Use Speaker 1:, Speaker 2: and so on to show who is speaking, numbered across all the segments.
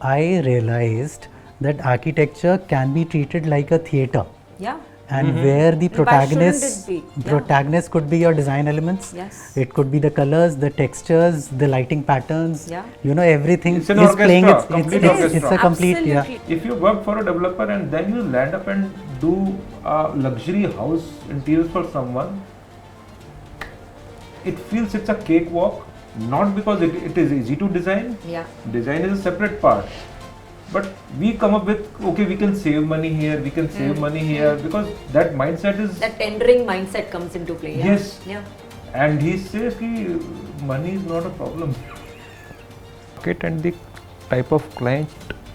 Speaker 1: I realized that architecture can be treated like a theater.
Speaker 2: Yeah.
Speaker 1: And where the
Speaker 2: Why shouldn't it be? Yeah.
Speaker 1: protagonist could be your design elements.
Speaker 2: Yes.
Speaker 1: It could be the colors, the textures, the lighting patterns.
Speaker 2: Yeah.
Speaker 1: Everything
Speaker 3: It's an
Speaker 1: is playing
Speaker 3: orchestra, complete
Speaker 1: it's
Speaker 3: orchestra.
Speaker 1: a complete
Speaker 2: Absolutely.
Speaker 3: If you work for a developer and then you land up and do a luxury house interiors for someone, it feels it's a cakewalk, not because it is easy to design.
Speaker 2: Yeah.
Speaker 3: Design is a separate part. But we come up with, okay, we can save money here, we can save money here, because that mindset is...
Speaker 2: That tendering mindset comes into play. Yeah?
Speaker 3: Yes.
Speaker 2: Yeah.
Speaker 3: And he says ki money is not a problem. Market and the type of client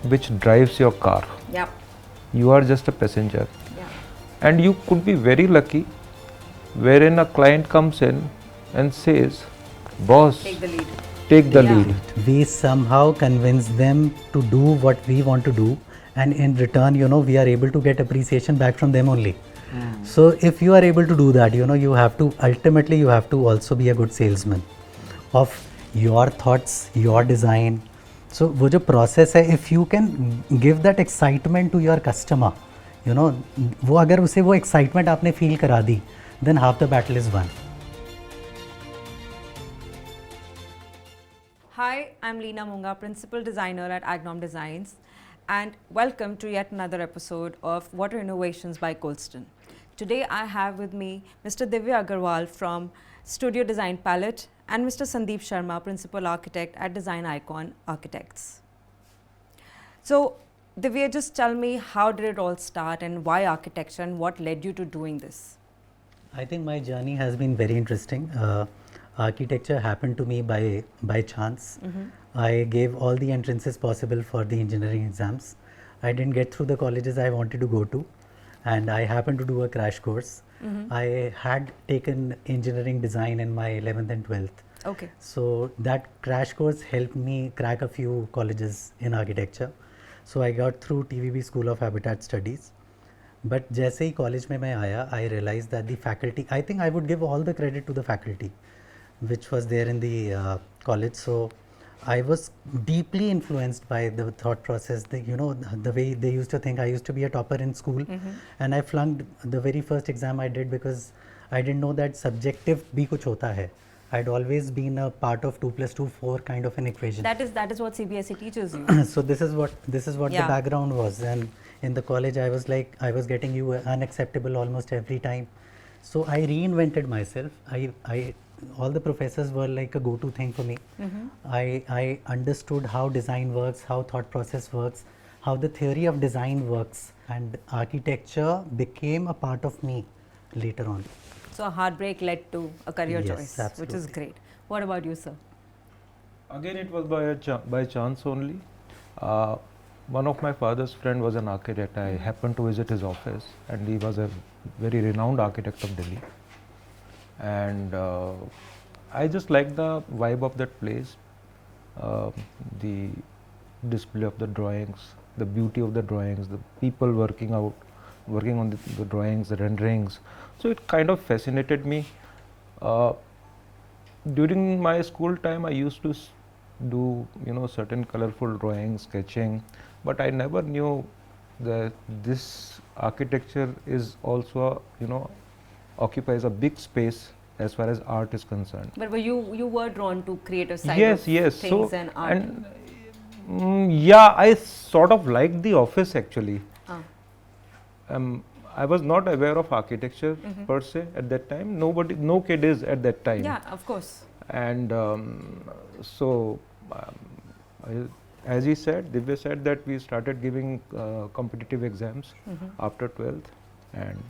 Speaker 3: which drives your car.
Speaker 2: Yeah.
Speaker 3: You are just a passenger.
Speaker 2: Yeah.
Speaker 3: And you could be very lucky wherein a client comes in and says, boss,
Speaker 2: Take the lead.
Speaker 3: take the
Speaker 2: Yeah.
Speaker 3: lead.
Speaker 1: We somehow convince them to do what we want to do, and in return, we are able to get appreciation back from them only. So if you are able to do that, you have to ultimately also be a good salesman of your thoughts, your design. So वो जो process है, if you can give that excitement to your customer, वो अगर उसे वो excitement आपने feel करा दी, then half the battle is won.
Speaker 2: Hi, I'm Leena Monga, Principal Designer at Agnom Designs, and welcome to yet another episode of Water Innovations by Colston. Today I have with me Mr. Divye Aggarwal from Studio Design Palette and Mr. Sandeep Sharma, Principal Architect at Design Icon Architects. So, Divye, just tell me, how did it all start and why architecture and what led you to doing this?
Speaker 1: I think my journey has been very interesting. Architecture happened to me by chance. I gave all the entrances possible for the engineering exams. I didn't get through the colleges I wanted to go to, and I happened to do a crash course. I had taken engineering design in my 11th and 12th.
Speaker 2: Okay.
Speaker 1: So that crash course helped me crack a few colleges in architecture. So I got through TVB School of Habitat Studies. But जैसे ही college में मैं आया, I realized that the faculty, I think I would give all the credit to the faculty which was there in the college. So I was deeply influenced by the thought process, the way they used to think. I used to be a topper in school, and I flunked the very first exam I did because I didn't know that subjective भी कुछ होता है. I'd always been a part of 2 + 2 4 kind of an equation.
Speaker 2: That is what CBSE teaches you.
Speaker 1: So this is what the background was, and in the college I was getting you unacceptable almost every time. So I reinvented myself. I all the professors were like a go-to thing for me. I understood how design works, how thought process works, how the theory of design works, and architecture became a part of me later on.
Speaker 2: So a heartbreak led to a career
Speaker 1: Yes,
Speaker 2: choice,
Speaker 1: absolutely.
Speaker 2: which is great. What about you, sir?
Speaker 3: Again, it was by chance only. One of my father's friend was an architect. I happened to visit his office, and he was a very renowned architect of Delhi. And I just liked the vibe of that place, the display of the drawings, the beauty of the drawings, the people working on the drawings, the renderings. So it kind of fascinated me. During my school time, I used to do certain colorful drawings, sketching, but I never knew that this architecture is also occupies a big space as far as art is concerned.
Speaker 2: But you were drawn to creative side
Speaker 3: Yes,
Speaker 2: of
Speaker 3: yes.
Speaker 2: things
Speaker 3: So
Speaker 2: and art.
Speaker 3: yeah, I sort of liked the office actually.
Speaker 2: Ah.
Speaker 3: I was not aware of architecture per se at that time. No kid is at that time.
Speaker 2: Yeah, of course.
Speaker 3: And as he said, Divya said that we started giving competitive exams after 12th, and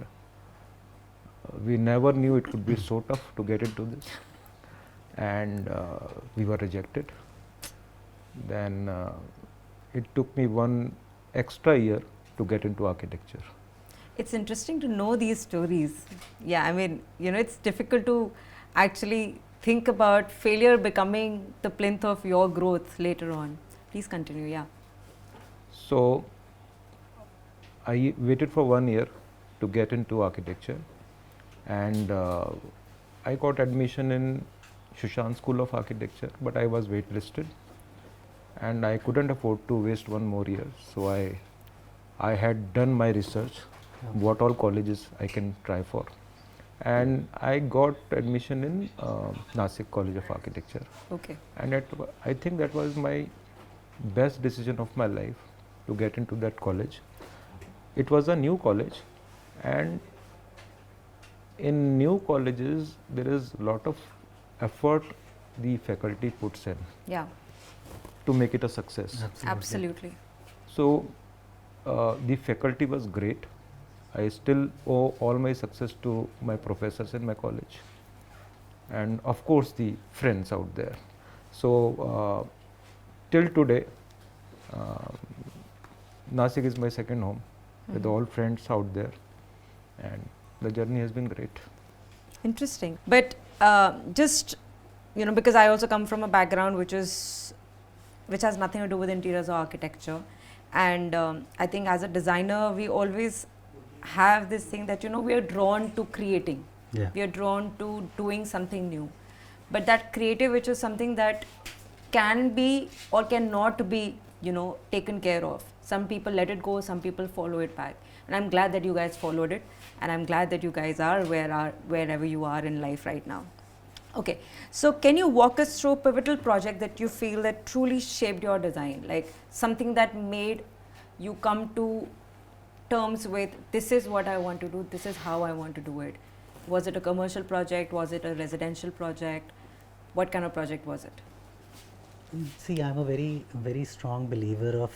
Speaker 3: we never knew it could be so tough to get into this, and we were rejected. Then it took me one extra year to get into architecture.
Speaker 2: It's interesting to know these stories. Yeah, I mean, it's difficult to actually think about failure becoming the plinth of your growth later on. Please continue, yeah.
Speaker 3: So I waited for 1 year to get into architecture, and I got admission in Shushan School of Architecture, but I was waitlisted. and I couldn't afford to waste one more year. So I had done my research, what all colleges I can try for, and I got admission in Nasik College of Architecture.
Speaker 2: Okay.
Speaker 3: And I think that was my best decision of my life to get into that college. It was a new college, and in new colleges there is a lot of effort the faculty puts in
Speaker 2: Yeah.
Speaker 3: to make it a success.
Speaker 2: Absolutely.
Speaker 3: So the faculty was great. I still owe all my success to my professors in my college, and of course the friends out there. So till today, Nasik is my second home, with all friends out there, and the journey has been great.
Speaker 2: Interesting. But just, you know, because I also come from a background which has nothing to do with interiors or architecture, and I think as a designer we always have this thing that, you know, we are drawn to creating.
Speaker 1: Yeah.
Speaker 2: We are drawn to doing something new, but that creative, which is something that can be or cannot be, you know, taken care of. Some people let it go, some people follow it back, and I'm glad that you guys followed it, and I'm glad that you guys are wherever you are in life right now. Okay, so can you walk us through a pivotal project that you feel that truly shaped your design, like something that made you come to terms with, this is what I want to do, this is how I want to do it? Was it a commercial project? Was it a residential project? What kind of project was it?
Speaker 1: See, I'm a very, very strong believer of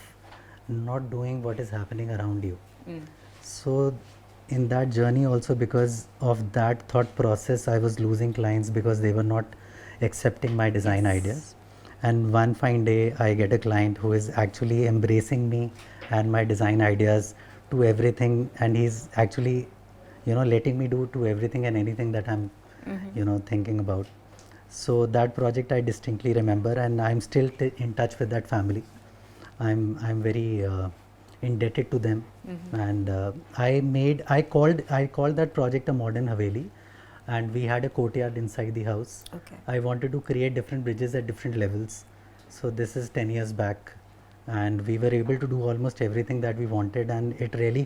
Speaker 1: not doing what is happening around you. So in that journey also, because of that thought process, I was losing clients because they were not accepting my design ideas. And one fine day I get a client who is actually embracing me and my design ideas to everything, and he's actually, you know, letting me do to everything and anything that I'm you know, thinking about. So that project I distinctly remember, and I'm still in touch with that family. I'm very indebted to them, and I called that project a modern Haveli, and we had a courtyard inside the house.
Speaker 2: Okay.
Speaker 1: I wanted to create different bridges at different levels. So this is 10 years back, and we were able to do almost everything that we wanted, and it really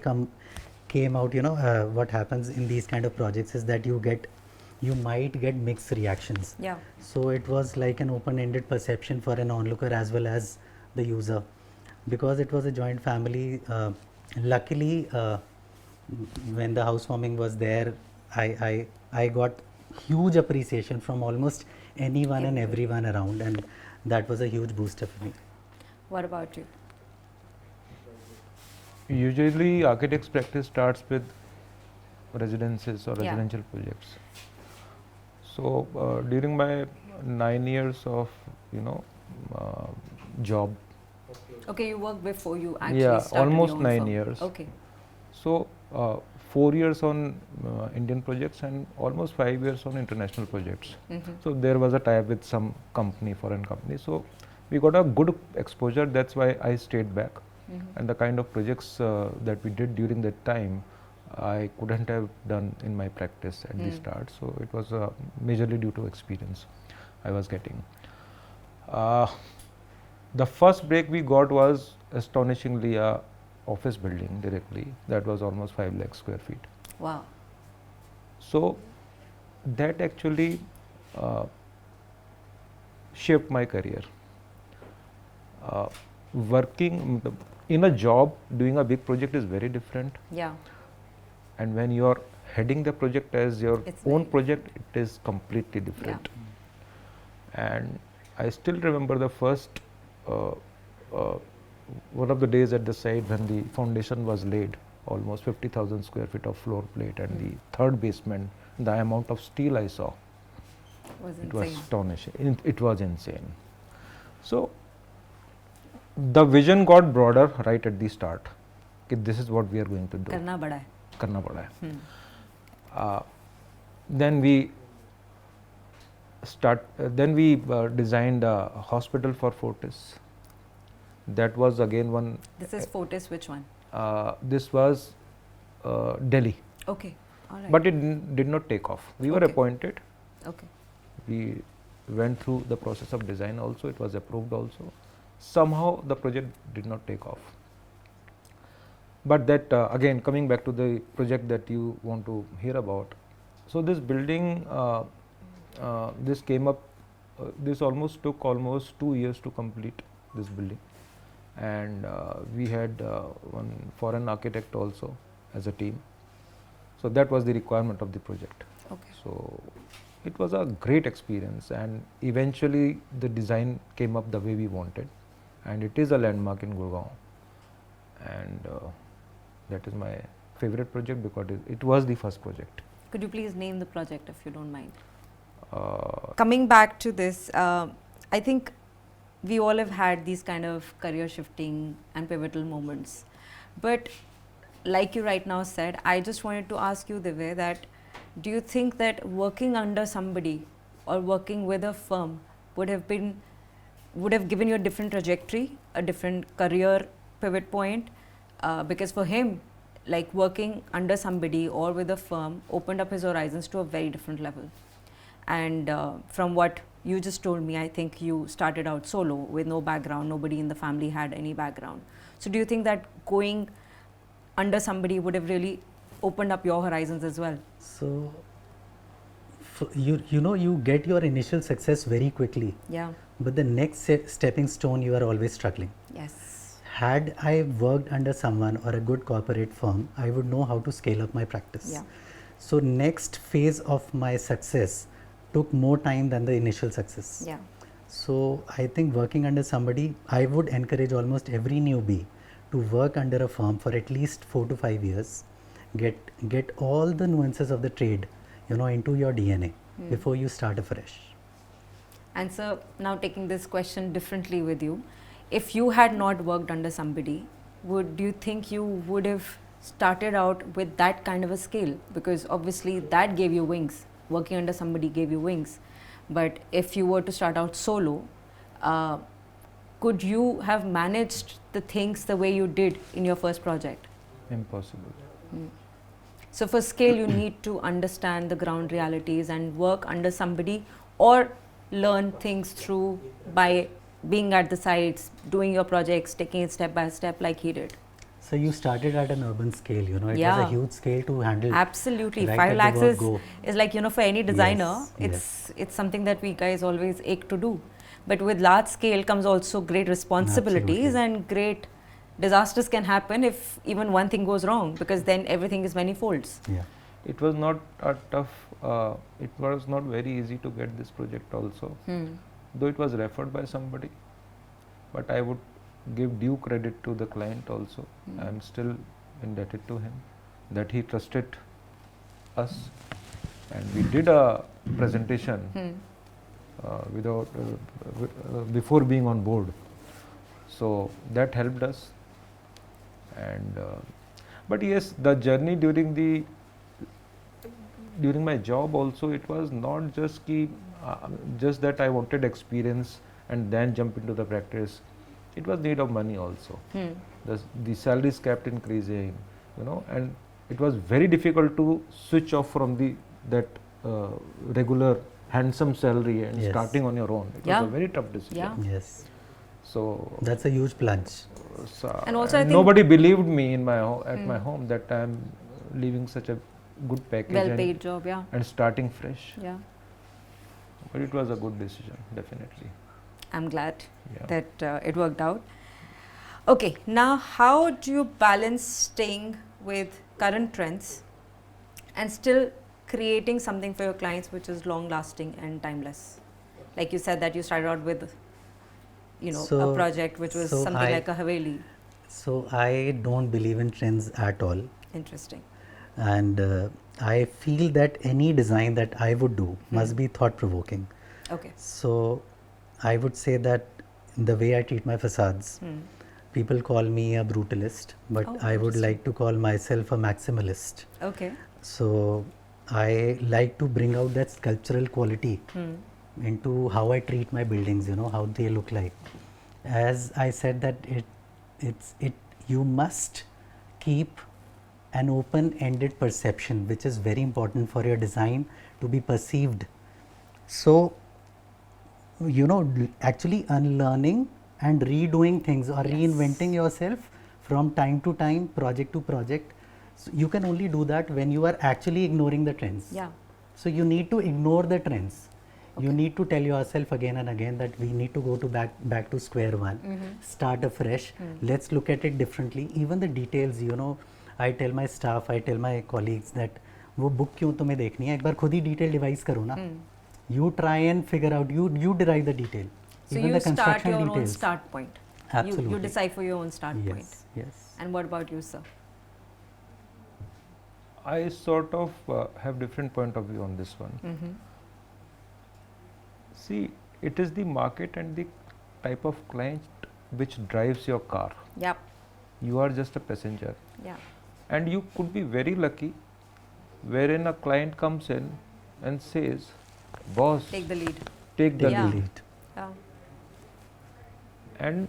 Speaker 1: came out, you know, what happens in these kind of projects is that you might get mixed reactions.
Speaker 2: Yeah.
Speaker 1: So it was like an open-ended perception for an onlooker as well as the user, because it was a joint family. Luckily, when the housewarming was there, I got huge appreciation from almost anyone and everyone around, and that was a huge booster for me.
Speaker 2: What about you?
Speaker 3: Usually architects practice starts with residences or
Speaker 2: Yeah.
Speaker 3: residential projects. So during my 9 years of, you know, job,
Speaker 2: Okay, you worked before you actually
Speaker 3: yeah,
Speaker 2: started
Speaker 3: almost
Speaker 2: your own
Speaker 3: 9
Speaker 2: firm.
Speaker 3: years.
Speaker 2: Okay.
Speaker 3: So 4 years on Indian projects and almost 5 years on international projects. So there was a tie-up with some company, foreign company. So we got a good exposure. That's why I stayed back. And the kind of projects that we did during that time, I couldn't have done in my practice at the start. So it was majorly due to experience I was getting. The first break we got was astonishingly a office building directly. That was almost 5 lakh square feet.
Speaker 2: Wow.
Speaker 3: So that actually shaped my career. Working in a job, doing a big project is very different.
Speaker 2: Yeah.
Speaker 3: And when you are heading the project as your
Speaker 2: It's
Speaker 3: own
Speaker 2: very
Speaker 3: project, it is completely different. And I still remember the first one of the days at the site when the foundation was laid, almost 50,000 square feet of floor plate, and the third basement, the amount of steel I saw,
Speaker 2: Was
Speaker 3: it was
Speaker 2: insane.
Speaker 3: astonishing. It was insane. So the vision got broader right at the start. That this is what we are going to do.
Speaker 2: Karna bada hai.
Speaker 3: करना पड़ा है. Then we designed a hospital for Fortis. That was again one.
Speaker 2: This is Fortis, which one?
Speaker 3: This was Delhi,
Speaker 2: Okay. All right.
Speaker 3: but it did not take off. We were
Speaker 2: Okay.
Speaker 3: appointed.
Speaker 2: Okay.
Speaker 3: We went through the process of design also. It was approved also. somehow the project did not take off. But that again, coming back to the project that you want to hear about. So this building, this came up, this almost took almost 2 years to complete this building, and we had one foreign architect also as a team. So that was the requirement of the project.
Speaker 2: Okay.
Speaker 3: So it was a great experience, and eventually the design came up the way we wanted, and it is a landmark in Gurgaon, and that is my favorite project because it was the first project.
Speaker 2: Could you please name the project if you don't mind?
Speaker 3: Uh,
Speaker 2: Coming back to this, I think we all have had these kind of career shifting and pivotal moments. But like you right now said, I just wanted to ask you, Divye, that do you think that working under somebody or working with a firm would have given you a different trajectory, a different career pivot point? Because for him, like working under somebody or with a firm opened up his horizons to a very different level. And from what you just told me, I think you started out solo with no background, nobody in the family had any background. So do you think that going under somebody would have really opened up your horizons as well?
Speaker 1: So, you get your initial success very quickly,
Speaker 2: Yeah.
Speaker 1: but the next stepping stone, you are always struggling.
Speaker 2: Yes.
Speaker 1: Had I worked under someone or a good corporate firm, I would know how to scale up my practice.
Speaker 2: Yeah.
Speaker 1: So next phase of my success took more time than the initial success.
Speaker 2: Yeah.
Speaker 1: So I think working under somebody, I would encourage almost every newbie to work under a firm for at least 4 to 5 years. Get all the nuances of the trade, into your DNA before you start afresh.
Speaker 2: And so now taking this question differently with you, if you had not worked under somebody, do you think you would have started out with that kind of a skill? Because obviously that gave you wings. Working under somebody gave you wings. But if you were to start out solo, could you have managed the things the way you did in your first project?
Speaker 3: Impossible.
Speaker 2: So for scale, you need to understand the ground realities and work under somebody, or learn things through by being at the sites, doing your projects, taking it step by step like he did.
Speaker 1: So you started at an urban scale, it was
Speaker 2: Yeah.
Speaker 1: a huge scale to handle.
Speaker 2: Absolutely.
Speaker 1: Right
Speaker 2: 5
Speaker 1: at the
Speaker 2: lakhs
Speaker 1: word
Speaker 2: is,
Speaker 1: go.
Speaker 2: is like, for any designer,
Speaker 1: Yes,
Speaker 2: it's something that we guys always ache to do. But with large scale comes also great responsibilities,
Speaker 1: Absolutely.
Speaker 2: and great disasters can happen if even one thing goes wrong, because then everything is many folds.
Speaker 1: Yeah.
Speaker 3: It was not a tough, it was not very easy to get this project also, though it was referred by somebody, but I would give due credit to the client also. I am still indebted to him that he trusted us, and we did a presentation without before being on board, so that helped us. And but yes, the journey during my job also, it was not just just that I wanted experience and then jump into the practice. It was need of money also. The salaries kept increasing, and it was very difficult to switch off from that regular handsome salary and
Speaker 1: Yes.
Speaker 3: starting on your own. It
Speaker 2: Yeah.
Speaker 3: was a very tough decision.
Speaker 2: Yeah.
Speaker 1: Yes.
Speaker 3: So
Speaker 1: That's a huge plunge.
Speaker 2: And also I think-
Speaker 3: nobody believed me in at my home that I am leaving such a good package
Speaker 2: Well paid job, yeah.
Speaker 3: and starting fresh.
Speaker 2: Yeah.
Speaker 3: But it was a good decision, definitely.
Speaker 2: I'm glad
Speaker 3: Yeah.
Speaker 2: that it worked out. Okay, now how do you balance staying with current trends and still creating something for your clients which is long lasting and timeless? Like you said that you started out with, a
Speaker 1: So-
Speaker 2: project which was
Speaker 1: so
Speaker 2: something
Speaker 1: I-
Speaker 2: like a Haveli.
Speaker 1: So I don't believe in trends at all.
Speaker 2: Interesting.
Speaker 1: And I feel that any design that I would do must be thought provoking.
Speaker 2: Okay.
Speaker 1: So I would say that the way I treat my facades, people call me a brutalist, but
Speaker 2: Oh,
Speaker 1: I would
Speaker 2: interesting.
Speaker 1: like to call myself a maximalist.
Speaker 2: Okay.
Speaker 1: So I like to bring out that sculptural quality into how I treat my buildings, how they look like. As I said that you must keep an open-ended perception, which is very important for your design to be perceived. So, actually unlearning and redoing things or
Speaker 2: Yes.
Speaker 1: reinventing yourself from time to time, project to project. So you can only do that when you are actually ignoring the trends.
Speaker 2: Yeah.
Speaker 1: So you need to ignore the trends. You need to tell yourself again and again that we need to go to back to square one, start afresh. Let's look at it differently. Even the details, you know, I tell my staff, I tell my colleagues that वो book क्यों तुम्हें देखनी है, एक बार खुद ही detail devise करो ना. You try and figure out, you derive the detail.
Speaker 2: So
Speaker 1: Even
Speaker 2: you
Speaker 1: the
Speaker 2: start
Speaker 1: construction
Speaker 2: your own
Speaker 1: details.
Speaker 2: start point.
Speaker 1: Absolutely.
Speaker 2: You decipher your own start point.
Speaker 1: Yes, yes.
Speaker 2: And what about you, sir?
Speaker 3: I sort of have different point of view on this one.
Speaker 2: Mm-hmm.
Speaker 3: See, it is the market and the type of client which drives your car.
Speaker 2: Yep.
Speaker 3: You are just a passenger.
Speaker 2: Yeah.
Speaker 3: And you could be very lucky wherein a client comes in and says, boss,
Speaker 2: Take the lead.
Speaker 3: take the
Speaker 2: Yeah.
Speaker 3: lead.
Speaker 2: Yeah.
Speaker 3: And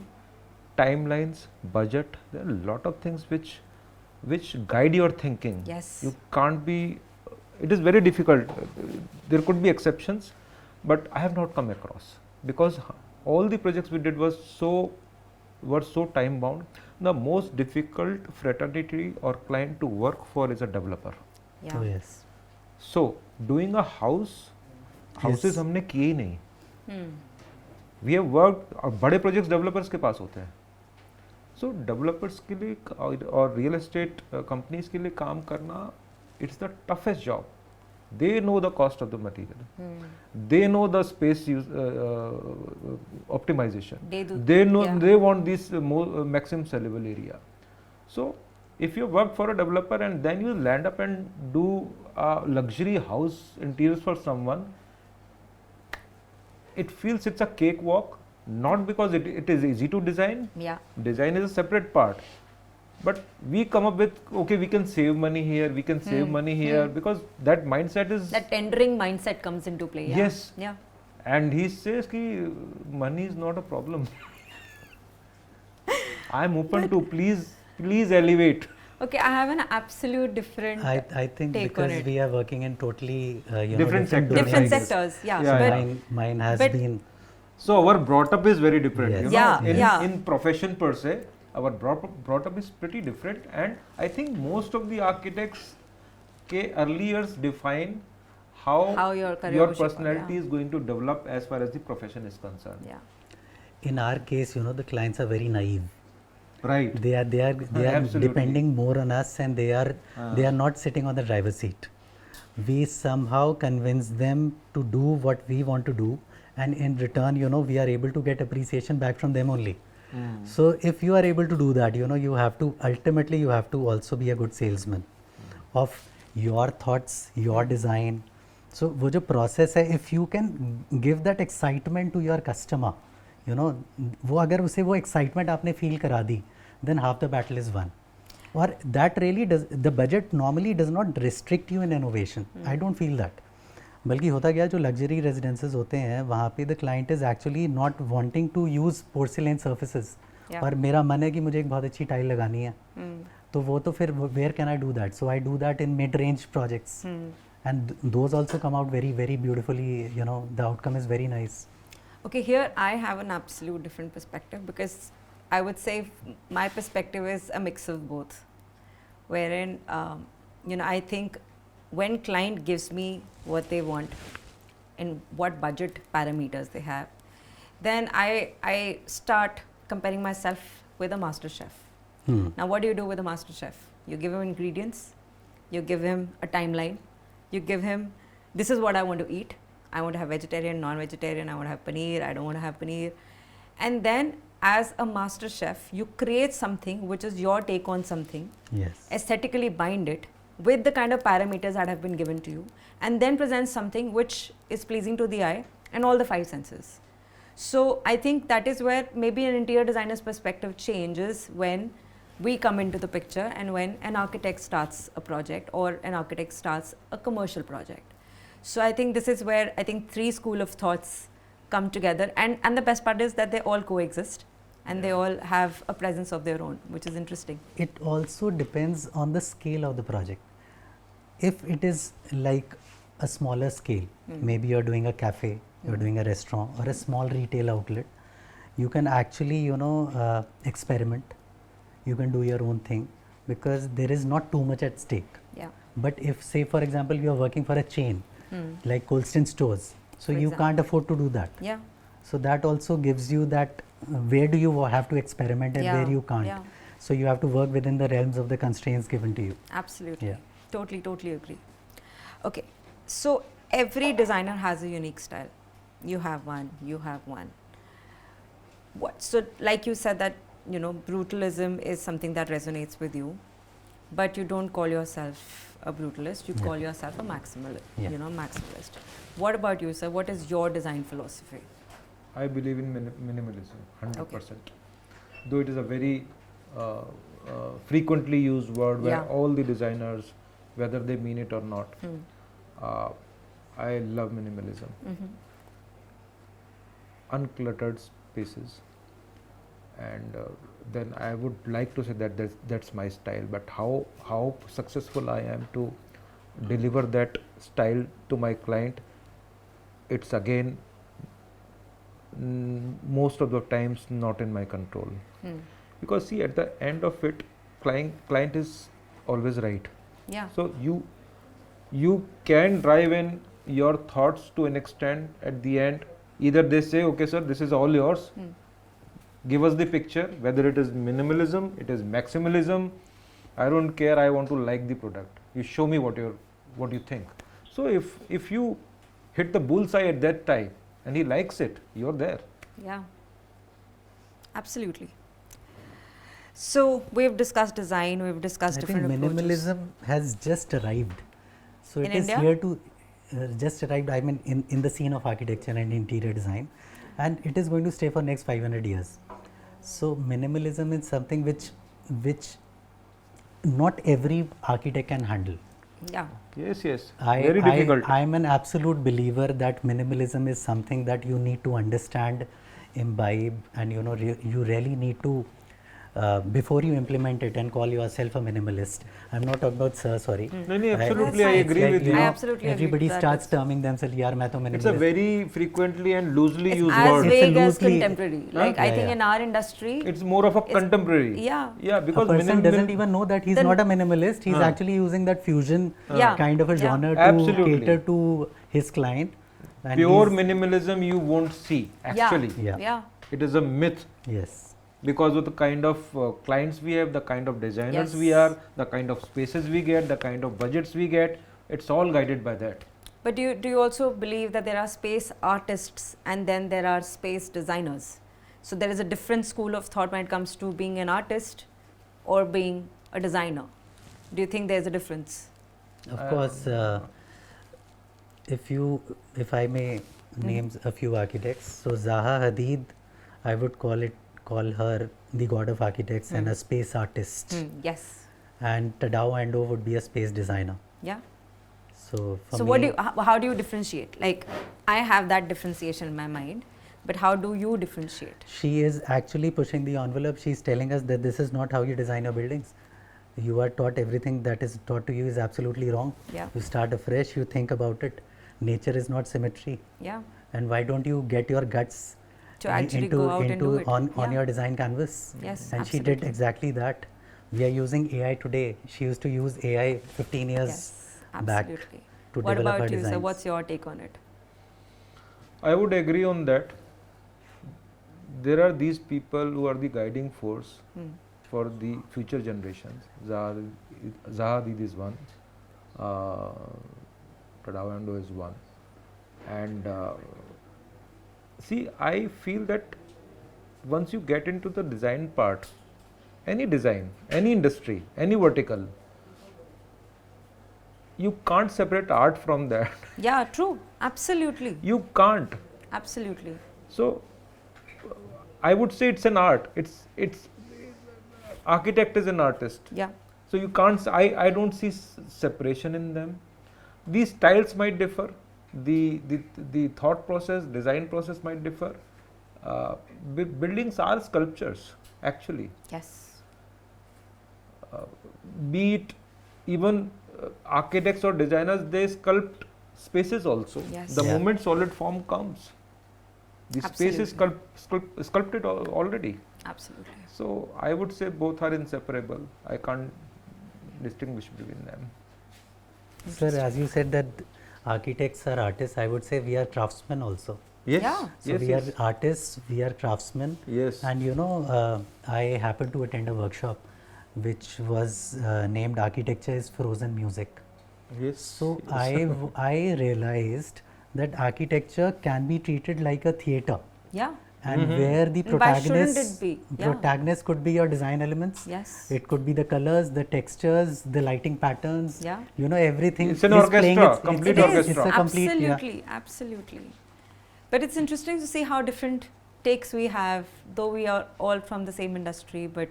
Speaker 3: timelines, budget, there are a lot of things which guide your thinking.
Speaker 2: Yes.
Speaker 3: You can't be, it is very difficult. There could be exceptions, but I have not come across, because all the projects we did were so time bound. The most difficult fraternity or client to work for is a developer.
Speaker 2: Yeah.
Speaker 1: Oh yes.
Speaker 3: So doing a houses
Speaker 1: Yes.
Speaker 3: हमने किए ही नहीं.
Speaker 2: Hmm.
Speaker 3: We have worked, और बड़े projects developers के पास होते हैं. So developers के लिए और real estate companies के लिए काम करना, it's the toughest job. They know the cost of the material. They know the space use, optimization.
Speaker 2: They
Speaker 3: know,
Speaker 2: yeah.
Speaker 3: they want this maximum sellable area. So if you work for a developer and then you land up and do a luxury house interiors for someone, it feels it's a cakewalk, not because it is easy to design.
Speaker 2: Yeah.
Speaker 3: Design is a separate part. But we come up with, okay, we can save money here, we can save money here, because that mindset is...
Speaker 2: That tendering mindset comes into play. Yeah.
Speaker 3: Yes.
Speaker 2: Yeah.
Speaker 3: And he says ki money is not a problem. I am open to, please elevate.
Speaker 2: Okay, I have an absolute different
Speaker 1: I think
Speaker 2: take on
Speaker 1: because
Speaker 2: it.
Speaker 1: we are working in totally
Speaker 3: Different sectors.
Speaker 2: different
Speaker 1: domains,
Speaker 2: sectors. Yeah.
Speaker 3: Yeah,
Speaker 2: but
Speaker 3: yeah.
Speaker 1: Mine has
Speaker 2: but-
Speaker 1: been
Speaker 3: So our brought up is very different.
Speaker 1: Yes.
Speaker 3: You know?
Speaker 2: Yeah, yeah.
Speaker 3: In profession per se, our brought up is pretty different, and I think most of the architects के early years define how
Speaker 2: your career
Speaker 3: your
Speaker 2: will shape up,
Speaker 3: personality
Speaker 2: yeah.
Speaker 3: is going to develop as far as the profession is concerned.
Speaker 2: Yeah.
Speaker 1: in our case, you know, the clients are very naive.
Speaker 3: Right.
Speaker 1: They are
Speaker 3: Absolutely.
Speaker 1: depending more on us, and they are not sitting on the driver's seat. We somehow convince them to do what we want to do, and in return, you know, we are able to get appreciation back from them only. So if you are able to do that, you know, you have to also be a good salesman of your thoughts, your design. So वो जो process है, if you can give that excitement to your customer, you know, वो अगर उसे वो excitement आपने feel करा दी, then half the battle is won. Or that really does, the budget normally does not restrict you in innovation. I don't feel that. बल्कि होता क्या, जो luxury residences होते हैं वहाँ पे the client is actually not wanting to use porcelain surfaces.
Speaker 2: Yeah.
Speaker 1: और मेरा मन है कि मुझे एक बहुत अच्छी टाइल लगानी है, तो वो तो फिर where can I do that? So I do that in mid-range projects, and those also come out very, very beautifully. You know, the outcome is very nice.
Speaker 2: Okay, here I have an absolute different perspective, because I would say my perspective is a mix of both, wherein you know, I think when client gives me what they want and what budget parameters they have, then I start comparing myself with a master chef. Now what do you do with a master chef? You give him ingredients, you give him a timeline, you give him, this is what I want to eat. I want to have vegetarian, non-vegetarian, I want to have paneer, I don't want to have paneer. And then as a master chef, you create something which is your take on something,
Speaker 1: Yes.
Speaker 2: aesthetically bind it with the kind of parameters that have been given to you, and then present something which is pleasing to the eye and all the five senses. So I think that is where maybe an interior designer's perspective changes when we come into the picture and when an architect starts a project or an architect starts a commercial project. So I think this is where I think three school of thoughts come together, and the best part is that they all coexist and they all have a presence of their own, which is interesting.
Speaker 1: It also depends on the scale of the project. If it is like a smaller scale, maybe you're doing a cafe, you're doing a restaurant or a small retail outlet, you can actually, experiment. You can do your own thing because there is not too much at stake.
Speaker 2: Yeah.
Speaker 1: But if, say, for example, you are working for a chain like Colston stores, so
Speaker 2: For
Speaker 1: you
Speaker 2: example.
Speaker 1: can't afford to do that.
Speaker 2: Yeah.
Speaker 1: So that also gives you that where do you have to experiment and
Speaker 2: Yeah,
Speaker 1: where you can't.
Speaker 2: yeah.
Speaker 1: So you have to work within the realms of the constraints given to you.
Speaker 2: Absolutely.
Speaker 1: Yeah.
Speaker 2: Totally agree. Okay. So every designer has a unique style. You have one. So like you said that, brutalism is something that resonates with you, but you don't call yourself a brutalist, you
Speaker 1: Yeah.
Speaker 2: call yourself a maximalist,
Speaker 1: Yeah.
Speaker 2: maximalist. What about you, sir? What is your design philosophy?
Speaker 3: I believe in minimalism 100%. Though it is a very frequently used word where
Speaker 2: Yeah.
Speaker 3: all the designers, whether they mean it or not,
Speaker 2: Hmm.
Speaker 3: I love minimalism.
Speaker 2: Mm-hmm.
Speaker 3: Uncluttered spaces, and then I would like to say that that's my style. But how successful I am to deliver that style to my client, it's again most of the times not in my control.
Speaker 2: Hmm.
Speaker 3: Because see, at the end of it, client is always right.
Speaker 2: Yeah.
Speaker 3: So you can drive in your thoughts to an extent. At the end, either they say, okay sir, this is all yours,
Speaker 2: Hmm.
Speaker 3: give us the picture, whether it is minimalism, it is maximalism, I don't care, I want to like the product, you show me what you think. So if you hit the bullseye at that time and he likes it, you're there.
Speaker 2: Yeah. Absolutely. So we've discussed design, we've discussed
Speaker 1: I
Speaker 2: different
Speaker 1: think
Speaker 2: approaches.
Speaker 1: minimalism has just arrived. So
Speaker 2: In
Speaker 1: it is
Speaker 2: India?
Speaker 1: here to just arrived, I mean, in the scene of architecture and interior design, and it is going to stay for next 500 years. So minimalism is something which not every architect can handle.
Speaker 2: Yeah.
Speaker 3: Yes, very difficult.
Speaker 1: I am an absolute believer that minimalism is something that you need to understand, imbibe, and you really need to before you implement it and call yourself a minimalist. I'm not talking about sir, sorry.
Speaker 3: No, absolutely,
Speaker 2: That's
Speaker 3: I
Speaker 2: fine.
Speaker 3: agree with you.
Speaker 2: I absolutely agree
Speaker 1: Everybody
Speaker 2: with that.
Speaker 1: starts terming themselves, yaar, main to minimalist.
Speaker 3: It's a very frequently and loosely
Speaker 2: It's
Speaker 3: used
Speaker 2: as
Speaker 3: word.
Speaker 1: It's a
Speaker 2: vague as
Speaker 1: loosely-
Speaker 2: contemporary.
Speaker 3: Huh?
Speaker 2: Like I
Speaker 1: Yeah,
Speaker 2: think
Speaker 1: yeah.
Speaker 2: in our industry,
Speaker 3: It's more of a contemporary.
Speaker 2: yeah.
Speaker 3: Yeah,
Speaker 1: A
Speaker 3: because
Speaker 1: person doesn't even know that he's
Speaker 2: Then-
Speaker 1: not a minimalist. He's actually using that fusion
Speaker 2: Yeah.
Speaker 1: kind of a
Speaker 2: Yeah.
Speaker 1: genre to
Speaker 3: Absolutely.
Speaker 1: cater to his client. And
Speaker 3: pure
Speaker 1: he's-
Speaker 3: minimalism you won't see actually.
Speaker 1: Yeah.
Speaker 2: Yeah.
Speaker 3: It is a myth
Speaker 1: Yes.
Speaker 3: because of the kind of clients we have, the kind of designers
Speaker 2: Yes.
Speaker 3: we are, the kind of spaces we get, the kind of budgets we get. It's all guided by that.
Speaker 2: But do you also believe that there are space artists and then there are space designers? So there is a different school of thought when it comes to being an artist or being a designer. Do you think there's a difference?
Speaker 1: Of course, if I may name a few architects, so Zaha Hadid, I would call her the god of architects and a space artist,
Speaker 2: Yes.
Speaker 1: and Tadao Ando would be a space designer.
Speaker 2: Yeah.
Speaker 1: So for
Speaker 2: So
Speaker 1: me,
Speaker 2: how do you differentiate? Like I have that differentiation in my mind, but how do you differentiate?
Speaker 1: she is actually pushing the envelope. She's telling us that this is not how you design your buildings. You are taught everything that is taught to you is absolutely wrong.
Speaker 2: Yeah.
Speaker 1: You start afresh, you think about it. Nature is not symmetry.
Speaker 2: Yeah.
Speaker 1: And why don't you get your guts
Speaker 2: To actually go out and do it.
Speaker 1: on
Speaker 2: Yeah.
Speaker 1: your design canvas?
Speaker 2: Yes,
Speaker 1: And she did
Speaker 2: absolutely.
Speaker 1: exactly that. We are using AI today. She used to use AI 15 years
Speaker 2: Yes.
Speaker 1: back
Speaker 2: Absolutely.
Speaker 1: to
Speaker 2: What
Speaker 1: develop her
Speaker 2: about you, sir?
Speaker 1: designs.
Speaker 2: What's your take on it?
Speaker 3: I would agree on that. There are these people who are the guiding force for the future generations. Zaha Hadid is one. Tadao Ando is one. And see, I feel that once you get into the design part, any design, any industry, any vertical, you can't separate art from that.
Speaker 2: Yeah, true. Absolutely.
Speaker 3: You can't.
Speaker 2: Absolutely.
Speaker 3: So I would say it's an art. It's architect is an artist.
Speaker 2: Yeah.
Speaker 3: So you can't. I don't see separation in them. These styles might differ. The thought process, design process might differ. Buildings are sculptures actually.
Speaker 2: Yes.
Speaker 3: Be it even architects or designers, they sculpt spaces also.
Speaker 2: Yes.
Speaker 3: The
Speaker 1: Yeah.
Speaker 3: moment solid form comes, The space is sculpted already.
Speaker 2: Absolutely.
Speaker 3: So I would say both are inseparable. I can't distinguish between them.
Speaker 1: Sir, as you said that architects are artists, I would say we are craftsmen also.
Speaker 3: Yes.
Speaker 2: Yeah.
Speaker 1: So we are artists, we are craftsmen.
Speaker 3: Yes.
Speaker 1: And I happened to attend a workshop which was named Architecture is Frozen Music.
Speaker 3: Yes.
Speaker 1: So I realized that architecture can be treated like a theatre,
Speaker 2: Yeah.
Speaker 1: and where the
Speaker 2: And why shouldn't
Speaker 1: protagonist
Speaker 2: it be? Yeah.
Speaker 1: protagonist could be your design elements.
Speaker 2: Yes.
Speaker 1: It could be the colors, the textures, the lighting patterns.
Speaker 2: Yeah.
Speaker 1: Everything.
Speaker 3: It's an
Speaker 1: is playing
Speaker 3: orchestra, complete
Speaker 2: It is.
Speaker 3: orchestra.
Speaker 1: It's a complete,
Speaker 2: Absolutely, absolutely. But it's interesting to see how different takes we have, though we are all from the same industry. But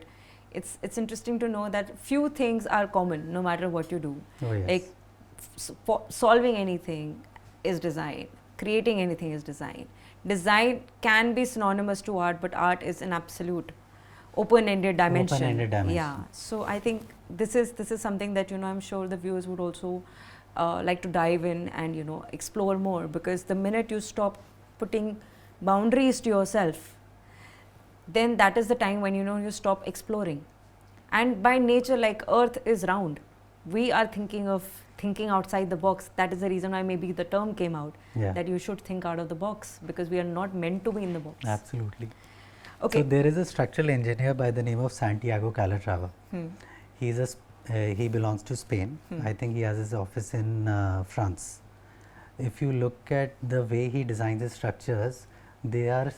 Speaker 2: it's interesting to know that few things are common, no matter what you do.
Speaker 1: Oh, yes.
Speaker 2: Like for solving anything is design, creating anything is design. Design can be synonymous to art, but art is an absolute open-ended dimension.
Speaker 1: Open-ended dimension.
Speaker 2: Yeah. So I think this is something that I'm sure the viewers would also like to dive in and explore more, because the minute you stop putting boundaries to yourself, then that is the time when you stop exploring. And by nature, like Earth is round, we are thinking outside the box. That is the reason why maybe the term came out,
Speaker 1: Yeah.
Speaker 2: that you should think out of the box, because we are not meant to be in the box.
Speaker 1: Absolutely.
Speaker 2: Okay.
Speaker 1: So there is a structural engineer by the name of Santiago Calatrava. He belongs to Spain. I think he has his office in France. If you look at the way he designs his structures, they are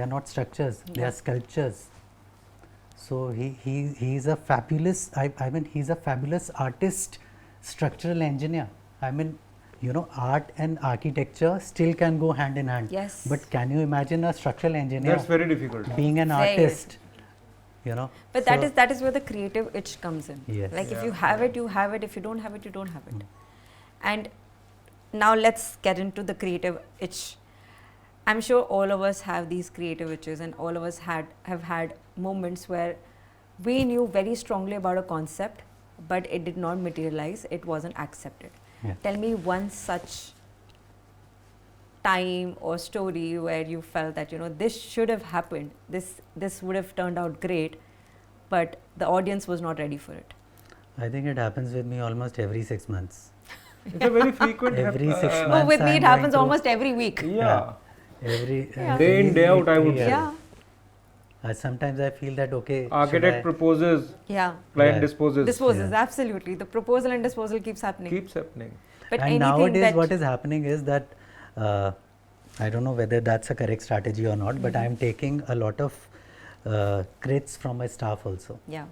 Speaker 1: not structures, they
Speaker 2: Yeah.
Speaker 1: are sculptures. So he is a fabulous, I mean he's a fabulous artist, structural engineer. I mean, art and architecture still can go hand in hand.
Speaker 2: Yes.
Speaker 1: But can you imagine a structural engineer
Speaker 3: That's very difficult.
Speaker 1: being an
Speaker 2: Very
Speaker 1: artist?
Speaker 2: But that is where the creative itch comes in.
Speaker 1: Yes.
Speaker 2: Like if you have it, you have it. If you don't have it, you don't have it. And now let's get into the creative itch. I'm sure all of us have these creative itches, and all of us have had moments where we knew very strongly about a concept, but it did not materialize. It wasn't accepted.
Speaker 1: Yeah.
Speaker 2: Tell me one such time or story where you felt that this should have happened, this would have turned out great, but the audience was not ready for it.
Speaker 1: I think it happens with me almost every 6 months.
Speaker 3: It's a very frequent.
Speaker 1: Every 6
Speaker 2: Oh,
Speaker 1: months.
Speaker 2: with me
Speaker 1: I'm
Speaker 2: it happens
Speaker 1: going through-
Speaker 2: almost every week.
Speaker 3: Yeah.
Speaker 2: Yeah.
Speaker 3: Day in, day out, I would say.
Speaker 2: Yeah.
Speaker 1: Sometimes I feel that
Speaker 3: Architect proposes,
Speaker 2: Yeah.
Speaker 3: client
Speaker 1: Yeah.
Speaker 3: disposes.
Speaker 2: Disposes,
Speaker 1: Yeah.
Speaker 2: absolutely. The proposal and disposal keeps happening.
Speaker 3: Keeps happening.
Speaker 2: But
Speaker 1: and
Speaker 2: anything
Speaker 1: nowadays
Speaker 2: that
Speaker 1: what is happening is that I don't know whether that's a correct strategy or not, but I'm taking a lot of crits from my staff also,
Speaker 2: yeah,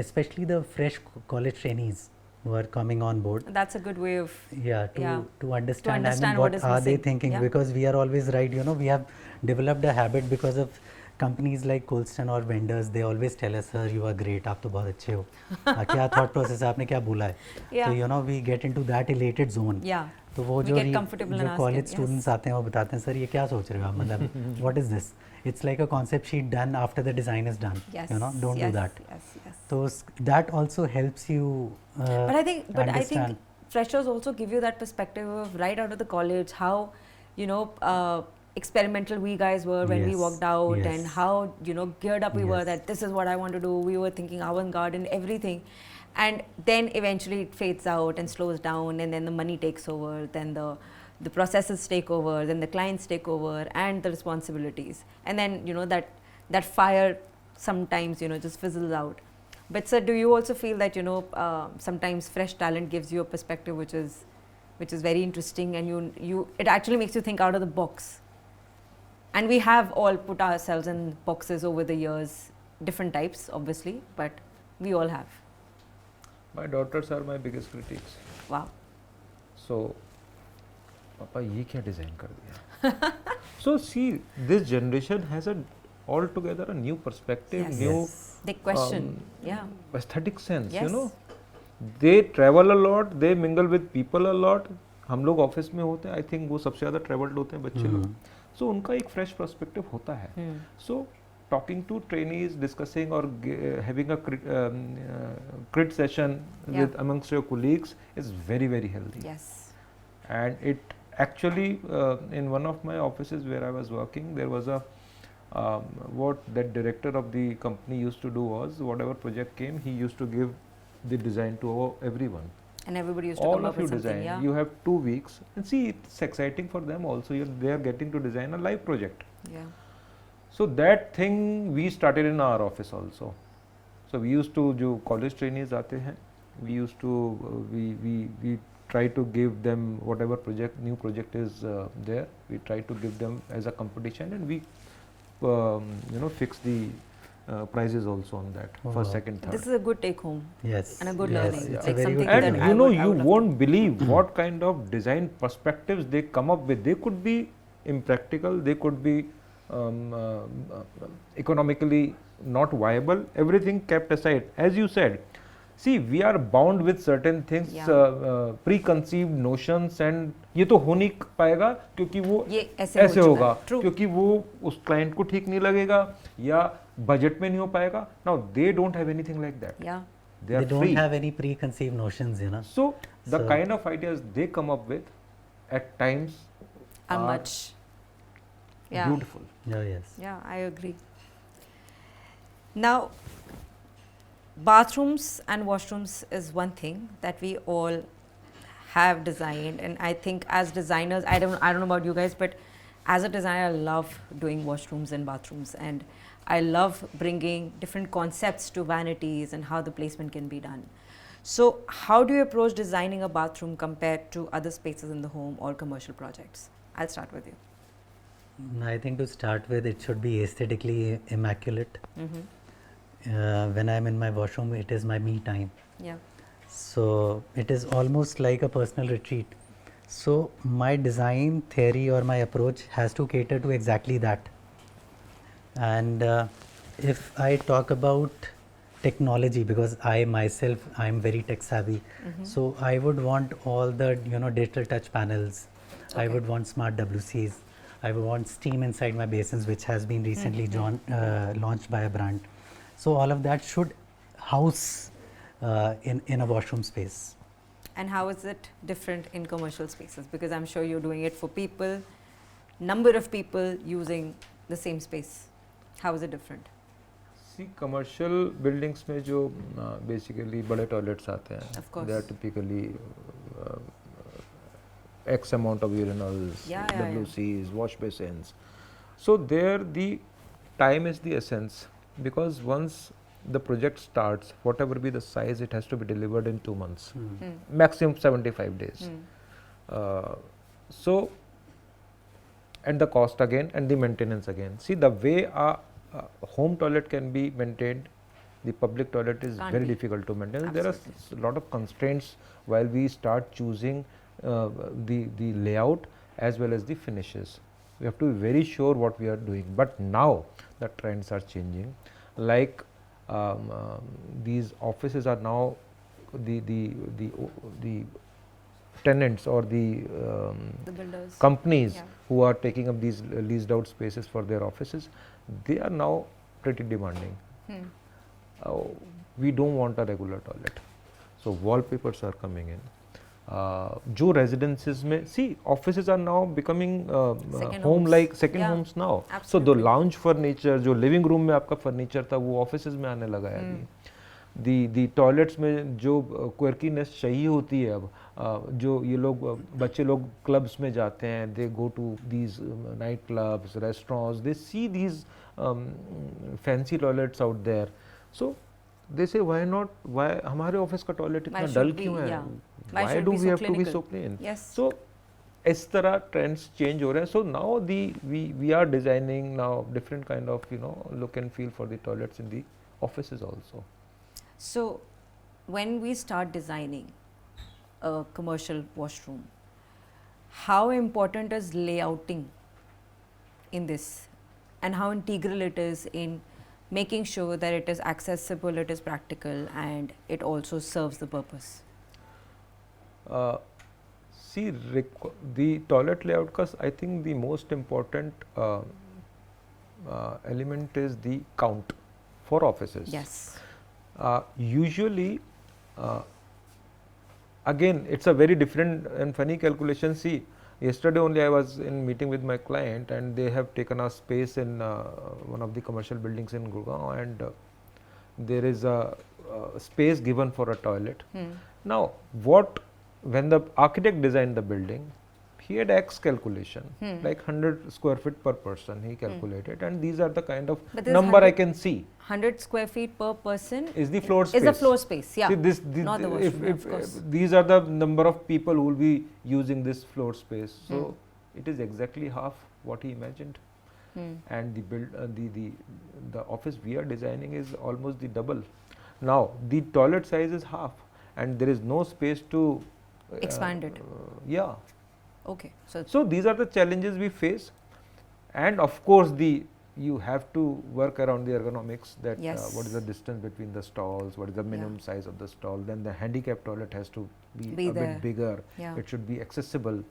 Speaker 1: especially the fresh college trainees who are coming on board.
Speaker 2: that's a good way of
Speaker 1: To understand,
Speaker 2: understand
Speaker 1: what
Speaker 2: what is
Speaker 1: are they
Speaker 2: missing.
Speaker 1: thinking,
Speaker 2: Yeah.
Speaker 1: because we are always right, we have developed a habit because of companies like Colston or vendors. They always tell us, sir, you are great, आप तो बहुत अच्छे हो, क्या thought process है, आपने क्या बोला है.
Speaker 2: Yeah.
Speaker 1: So we get into that elated zone.
Speaker 2: yeah.
Speaker 1: तो वो
Speaker 2: We
Speaker 1: जो
Speaker 2: get comfortable in asking,
Speaker 1: college
Speaker 2: yes.
Speaker 1: Students आते हैं वो बताते हैं, सर ये क्या सोच रहे हो आप, मतलब what is this, it's like a concept sheet done after the design is done,
Speaker 2: Yes.
Speaker 1: Don't do
Speaker 2: yes,
Speaker 1: that.
Speaker 2: Yes, yes.
Speaker 1: So that also helps you
Speaker 2: But I think
Speaker 1: understand.
Speaker 2: freshers also give you that perspective of right out of the college how experimental we guys were when we
Speaker 1: Yes,
Speaker 2: walked out,
Speaker 1: yes.
Speaker 2: and how geared up we were,
Speaker 1: Yes.
Speaker 2: that this is what I want to do. We were thinking avant-garde and everything, and then eventually it fades out and slows down, and then the money takes over, then the processes take over, then the clients take over, and the responsibilities, and then that fire sometimes just fizzles out. But sir, do you also feel that sometimes fresh talent gives you a perspective which is very interesting, and it actually makes you think out of the box? And we have all put ourselves in boxes over the years, different types obviously, but we all have.
Speaker 3: My daughters are my biggest critics.
Speaker 2: Wow.
Speaker 3: So, पापा ये क्या design कर दिया? So see, this generation has altogether a new perspective,
Speaker 2: Yes.
Speaker 3: new
Speaker 2: They question. Yeah.
Speaker 3: aesthetic sense.
Speaker 2: Yes.
Speaker 3: They travel a lot, they mingle with people a lot. हम लोग office में होते हैं, आई थिंक वो सबसे ज़्यादा ट्रेवल्ड होते हैं बच्चे लोग, सो उनका एक फ्रेश पर्सपेक्टिव होता है. सो talking to trainees, discussing or having a crit session with amongst your colleagues is very, very healthy.
Speaker 2: Yes.
Speaker 3: And it Actually, in one of my offices where I was working, there was a what that director of the company used to do was, whatever project came, he used to give the design to everyone.
Speaker 2: And everybody used to
Speaker 3: All
Speaker 2: come up
Speaker 3: of you
Speaker 2: with something.
Speaker 3: design.
Speaker 2: Yeah.
Speaker 3: You have 2 weeks, and see, it's exciting for them also. They are getting to design a live project.
Speaker 2: Yeah.
Speaker 3: So that thing we started in our office also. So we used to, जो college trainees आते हैं, we used to we try to give them whatever project, new project is there. We try to give them as a competition, and we fix the prizes also on that,
Speaker 1: Oh,
Speaker 3: first,
Speaker 1: wow.
Speaker 3: second, third.
Speaker 2: This is a good take home
Speaker 1: Yes.
Speaker 2: and a good
Speaker 1: yes,
Speaker 2: learning.
Speaker 1: It's
Speaker 2: Like
Speaker 1: a very
Speaker 2: something
Speaker 1: good
Speaker 2: that
Speaker 3: And
Speaker 1: technique.
Speaker 2: I
Speaker 3: you know,
Speaker 2: would- I
Speaker 3: you
Speaker 2: would love
Speaker 3: won't believe what kind of design perspectives they come up with. They could be impractical, they could be economically not viable, everything kept aside. As you said, see, we are bound with certain things,
Speaker 2: Yeah.
Speaker 3: preconceived notions, and ये तो हो नहीं पाएगा क्योंकि वो
Speaker 2: ये ऐसे हो
Speaker 3: ऐसे
Speaker 2: चुका
Speaker 3: होगा,
Speaker 2: है. True.
Speaker 3: क्योंकि वो उस क्लाइंट को ठीक नहीं लगेगा या बजट में नहीं हो पाएगा. Now they don't have anything like that.
Speaker 2: Yeah.
Speaker 3: They are
Speaker 1: They don't
Speaker 3: free.
Speaker 1: have any preconceived notions, you know.
Speaker 3: So the
Speaker 1: So-
Speaker 3: kind of ideas they come up with at times
Speaker 2: Are
Speaker 3: are
Speaker 2: much. Yeah.
Speaker 3: beautiful.
Speaker 1: Oh, yes.
Speaker 2: Yeah, I agree. Now, bathrooms and washrooms is one thing that we all have designed, and I think as designers, I don't know about you guys, but as a designer, I love doing washrooms and bathrooms, and I love bringing different concepts to vanities and how the placement can be done. So, how do you approach designing a bathroom compared to other spaces in the home or commercial projects? I'll start with you.
Speaker 1: I think to start with, it should be aesthetically immaculate.
Speaker 2: Mm-hmm.
Speaker 1: When I'm in my washroom, it is my me time.
Speaker 2: Yeah.
Speaker 1: So it is almost like a personal retreat. So my design theory or my approach has to cater to exactly that. And if I talk about technology, because I myself, I'm very tech savvy, so I would want all the digital touch panels. I
Speaker 2: Okay.
Speaker 1: would want smart WCs. I would want steam inside my basins, which has been recently launched by a brand. So all of that should house in a washroom space.
Speaker 2: And how is it different in commercial spaces? Because I'm sure you're doing it for people, number of people using the same space. How is it different?
Speaker 3: See, commercial buildings में जो basically बड़े toilets आते हैं,
Speaker 2: Of course.
Speaker 3: they are typically X amount of urinals,
Speaker 2: Yeah, yeah, yeah.
Speaker 3: WCs, wash basins. So there the time is the essence, because once the project starts, whatever be the size, it has to be delivered in 2 months, maximum 75 days. So, and the cost again and the maintenance again. See, the way a home toilet can be maintained, the public toilet is
Speaker 2: Can't
Speaker 3: very
Speaker 2: be.
Speaker 3: difficult to maintain.
Speaker 2: Absolutely.
Speaker 3: There are a lot of constraints while we start choosing the layout as well as the finishes. We have to be very sure what we are doing. But now the trends are changing. Like these offices are now the tenants or the
Speaker 2: The builders.
Speaker 3: companies
Speaker 2: Yeah.
Speaker 3: who are taking up these leased out spaces for their offices, they are now pretty demanding. We don't want a regular toilet, so wallpapers are coming in. जो residences में, see, offices are now becoming
Speaker 2: Second
Speaker 3: home
Speaker 2: homes.
Speaker 3: like second
Speaker 2: Yeah,
Speaker 3: homes now. So the
Speaker 2: absolutely.
Speaker 3: lounge furniture, जो living room में आपका furniture था, वो offices में आने लगा है अभी. the toilets में जो quirkiness चाहिए होती है अब, जो ये लोग बच्चे लोग clubs में जाते हैं, they go to these night clubs, restaurants, they see these fancy toilets out there. So they say, why not, why हमारे office का toilet
Speaker 2: Why
Speaker 3: इतना
Speaker 2: should
Speaker 3: dull
Speaker 2: we-
Speaker 3: क्यों है?
Speaker 2: yeah. Why
Speaker 3: Why
Speaker 2: should
Speaker 3: do
Speaker 2: be
Speaker 3: we
Speaker 2: so
Speaker 3: have to be so
Speaker 2: clinical?
Speaker 3: clean?
Speaker 2: Yes.
Speaker 3: So इस तरह trends change हो रहे हैं. So now we are designing now different kind of look and feel for the toilets in the offices also.
Speaker 2: So, when we start designing a commercial washroom, how important is layouting in this, and how integral it is in making sure that it is accessible, it is practical, and it also serves the purpose?
Speaker 3: See, the toilet layout, because I think the most important element is the count for offices.
Speaker 2: Yes.
Speaker 3: Usually, again, it's a very different and funny calculation. See, Yesterday only I was in meeting with my client, and they have taken a space in one of the commercial buildings in Gurgaon, and there is a space given for a toilet. Now, when the architect designed the building, he had X calculation, like 100 square feet per person he calculated, and these are the kind of
Speaker 2: But this
Speaker 3: number I can see.
Speaker 2: 100 square feet per person
Speaker 3: Is the floor space.
Speaker 2: is the floor space, yeah.
Speaker 3: See,
Speaker 2: Not the washroom, of course.
Speaker 3: these are the number of people who will be using this floor space, so it is exactly half what he imagined. And the office we are designing is almost the double. Now the toilet size is half, and there is no space to
Speaker 2: Expand it.
Speaker 3: Yeah.
Speaker 2: Okay.
Speaker 3: So these are the challenges we face, and of course you have to work around the ergonomics, that
Speaker 2: Yes.
Speaker 3: what is the distance between the stalls, what is the minimum size of the stall, then the handicap toilet has to be a
Speaker 2: there.
Speaker 3: bit bigger,
Speaker 2: Yeah.
Speaker 3: it should be accessible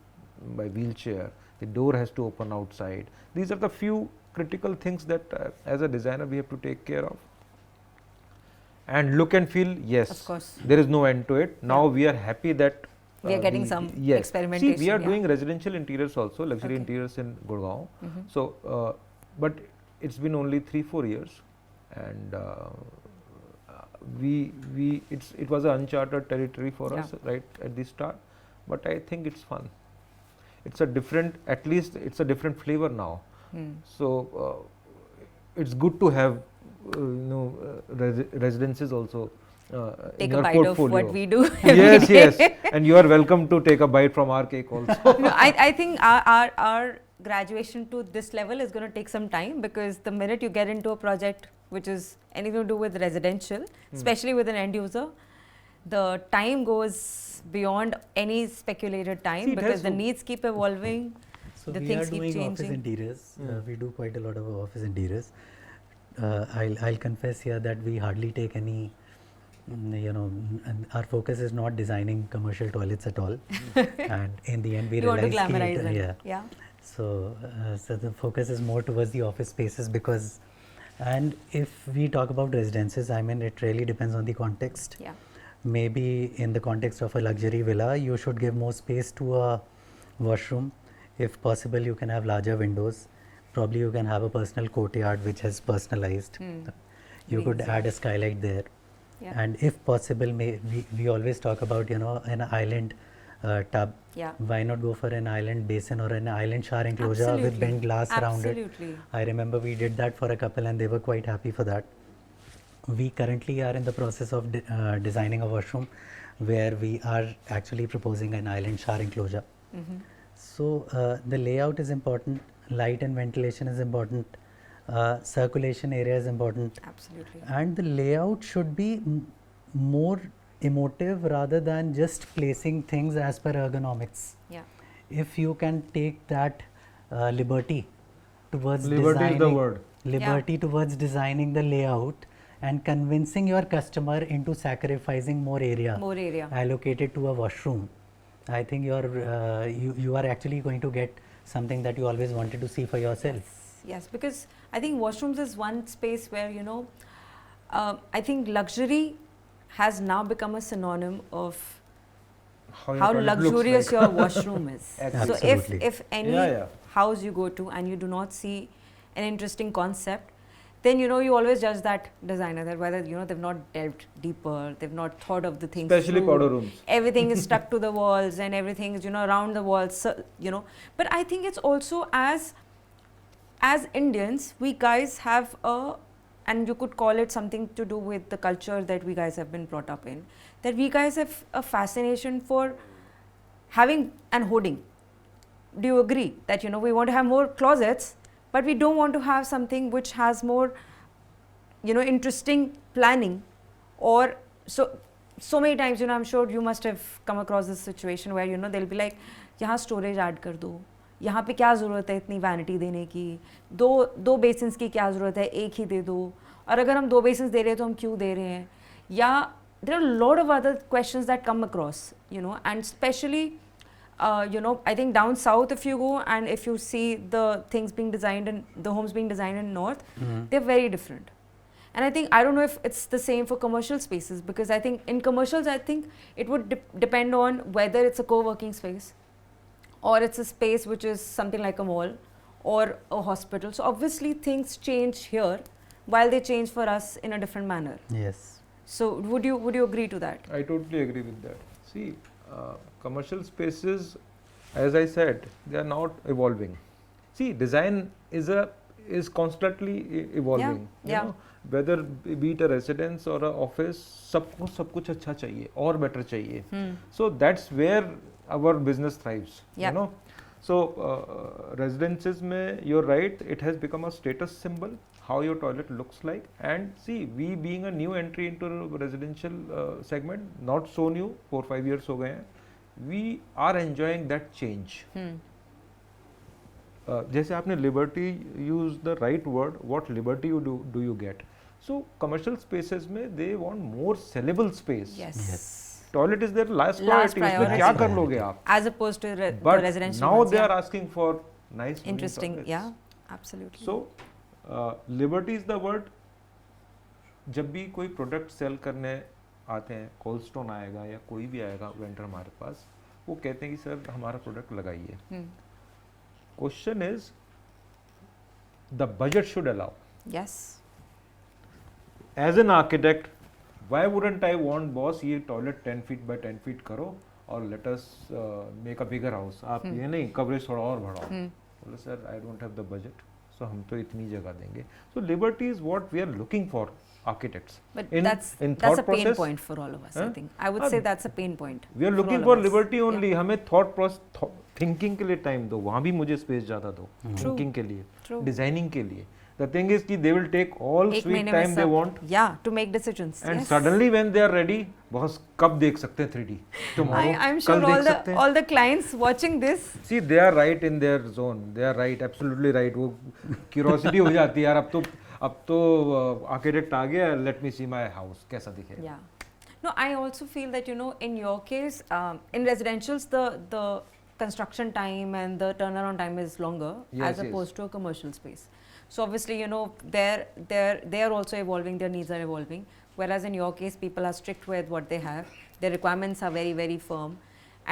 Speaker 3: by wheelchair, the door has to open outside. These are the few critical things that as a designer we have to take care of. And look and feel, yes,
Speaker 2: Of course.
Speaker 3: there is no end to it. Now
Speaker 2: Yeah.
Speaker 3: we are happy that
Speaker 2: We are getting some
Speaker 3: yes.
Speaker 2: experimentation.
Speaker 3: See, we are
Speaker 2: yeah.
Speaker 3: doing residential interiors also, luxury
Speaker 2: Okay.
Speaker 3: interiors in Gurgaon.
Speaker 2: Mhm.
Speaker 3: So, but it's been only 3-4 years, and it was an uncharted territory for
Speaker 2: Yeah.
Speaker 3: us right at the start. But I think it's fun. It's a different, at least it's a different flavor now. So it's good to have residences also
Speaker 2: Take
Speaker 3: in
Speaker 2: a
Speaker 3: your
Speaker 2: bite
Speaker 3: portfolio.
Speaker 2: of what we do.
Speaker 3: Yes, yes, and you are welcome to take a bite from our cake also.
Speaker 2: No, I think our graduation to this level is going to take some time, because the minute you get into a project which is anything to do with residential, especially with an end user, the time goes beyond any speculated time.
Speaker 3: See, it
Speaker 2: because
Speaker 3: has
Speaker 2: the
Speaker 3: to-
Speaker 2: needs keep evolving.
Speaker 1: So
Speaker 2: The
Speaker 1: we
Speaker 2: things
Speaker 1: are
Speaker 2: keep
Speaker 1: doing office
Speaker 2: changing.
Speaker 1: interiors.
Speaker 3: Mm.
Speaker 1: We do quite a lot of office interiors. I'll confess here that we hardly take any. And our focus is not designing commercial toilets at all. And in the end, we
Speaker 2: You want to
Speaker 1: realize
Speaker 2: glamorize it.
Speaker 1: yeah.
Speaker 2: Yeah.
Speaker 1: So the focus is more towards the office spaces, because, and if we talk about residences, I mean, it really depends on the context.
Speaker 2: Yeah.
Speaker 1: Maybe in the context of a luxury villa, you should give more space to a washroom. If possible, you can have larger windows. Probably you can have a personal courtyard which is personalized. You could
Speaker 2: Greens,
Speaker 1: add
Speaker 2: yeah.
Speaker 1: a skylight there.
Speaker 2: Yeah.
Speaker 1: And if possible, we always talk about, an island tub.
Speaker 2: Yeah.
Speaker 1: Why not go for an island basin or an island shower enclosure with
Speaker 2: Absolutely.
Speaker 1: bent glass around it?
Speaker 2: Absolutely.
Speaker 1: I remember we did that for a couple and they were quite happy for that. We currently are in the process of designing a washroom where we are actually proposing an island shower enclosure. So the layout is important, light and ventilation is important, circulation area is important,
Speaker 2: Absolutely.
Speaker 1: and the layout should be more emotive rather than just placing things as per ergonomics.
Speaker 2: Yeah.
Speaker 1: If you can take that liberty towards
Speaker 3: Liberty is the
Speaker 1: designing,
Speaker 3: word.
Speaker 1: liberty towards designing the layout and convincing your customer into sacrificing more area
Speaker 2: More area.
Speaker 1: allocated to a washroom, I think you are actually going to get something that you always wanted to see for yourself.
Speaker 2: Yes, because I think washrooms is one space where, I think luxury has now become a synonym of
Speaker 3: your
Speaker 2: how
Speaker 3: toilet looks
Speaker 2: luxurious
Speaker 3: like.
Speaker 2: your washroom is. So
Speaker 1: Absolutely.
Speaker 2: if any
Speaker 3: Yeah.
Speaker 2: house you go to and you do not see an interesting concept, then you always judge that designer, that whether they've not delved deeper, they've not thought of the things
Speaker 3: Especially
Speaker 2: through.
Speaker 3: powder rooms.
Speaker 2: Everything is stuck to the walls and everything is around the walls, so, but I think it's also as Indians, we guys have and you could call it something to do with the culture that we guys have been brought up in, that we guys have a fascination for having and hoarding. Do you agree that we want to have more closets, but we don't want to have something which has more interesting planning? Or so many times I'm sure you must have come across this situation where they'll be like, यहाँ storage add कर दो, यहाँ पे क्या ज़रूरत है इतनी vanity देने की, दो बेसिन्स की क्या ज़रूरत है, एक ही दे दो, और अगर हम 2 बेसिन्स दे रहे हैं तो हम क्यों दे रहे हैं, या there are a lot of other questions that come across, and especially I think down south if you go and if you see the things being designed and the homes being designed in north, they're very different. And I don't know if it's the same for commercial spaces, because I think in commercials, I think it would depend on whether it's a co-working space or it's a space which is something like a mall or a hospital. So obviously things change here while they change for us in a different manner.
Speaker 1: Yes.
Speaker 2: So would you agree to that?
Speaker 3: I totally agree with that. See, commercial spaces, as I said, they are not evolving. See, design is constantly evolving.
Speaker 2: Yeah,
Speaker 3: You know, whether be it a residence or a office, सबको सब कुछ अच्छा चाहिए और better चाहिए. So that's where our business thrives.
Speaker 2: Yeah.
Speaker 3: You know, so residences में, you're right, it has become a status symbol. How your toilet looks like, and see, we being a new entry into residential segment, not so new, 4-5 years हो गए हैं, we are enjoying that change. जैसे आपने liberty use the right word, what liberty you do you get? So commercial spaces में they want more sellable space.
Speaker 2: Yes.
Speaker 3: Toilet is their last
Speaker 2: Last
Speaker 3: priority. इसमें क्या कर लोगे आप?
Speaker 2: As opposed to the
Speaker 3: But
Speaker 2: residential
Speaker 3: now
Speaker 2: ones,
Speaker 3: they
Speaker 2: yeah.
Speaker 3: are asking for nice,
Speaker 2: Interesting.
Speaker 3: toilets.
Speaker 2: Yeah, absolutely.
Speaker 3: So liberty is the word. जब भी कोई product cell करने आते हैं, कोल्स्टोन आएगा या कोई भी आएगा वेंडर हमारे पास, वो कहते हैं कि सर हमारा प्रोडक्ट लगाइए. Question is the budget should allow.
Speaker 2: Yes.
Speaker 3: As an architect, why wouldn't I want boss ये टॉयलेट 10 फीट बाय 10 फीट करो और let us make a bigger house. आप ये नहीं कवरेज थोड़ा और बढ़ाओ. बोले sir I don't have the budget, so हम तो इतनी जगह देंगे. So liberty is what we are looking for architects.
Speaker 2: But
Speaker 3: in
Speaker 2: that's
Speaker 3: thought
Speaker 2: a pain
Speaker 3: process,
Speaker 2: point for all of us. I think I would say that's a pain point.
Speaker 3: We are looking
Speaker 2: all
Speaker 3: for
Speaker 2: of us.
Speaker 3: liberty only.
Speaker 2: Yeah.
Speaker 3: हमें thought process, thinking के लिए time दो. वहाँ भी मुझे space ज़्यादा दो. Thinking के लिए,
Speaker 2: True.
Speaker 3: डिजाइनिंग के लिए. The thing is कि they will take all
Speaker 2: एक
Speaker 3: sweet
Speaker 2: महीने में
Speaker 3: time they
Speaker 2: सब-
Speaker 3: want,
Speaker 2: Yeah, to make decisions.
Speaker 3: and
Speaker 2: Yes.
Speaker 3: suddenly when they are ready, boss कब देख सकते हैं 3D? Tomorrow,
Speaker 2: I'm
Speaker 3: कल
Speaker 2: sure
Speaker 3: देख सकते हैं.
Speaker 2: all the clients watching this.
Speaker 3: See, they are right in their zone. They are right, absolutely right. वो curiosity हो जाती है यार. अब तो architect आ गया. Let me see my house. कैसा दिखेगा?
Speaker 2: Yeah. No, I also feel that, you know, in your case, in residentials, the construction time and the turnaround time is longer
Speaker 3: Yes,
Speaker 2: as
Speaker 3: yes.
Speaker 2: opposed to a commercial space. So obviously, you know, they are also evolving. Their needs are evolving. Whereas in your case, people are strict with what they have. Their requirements are very, very firm,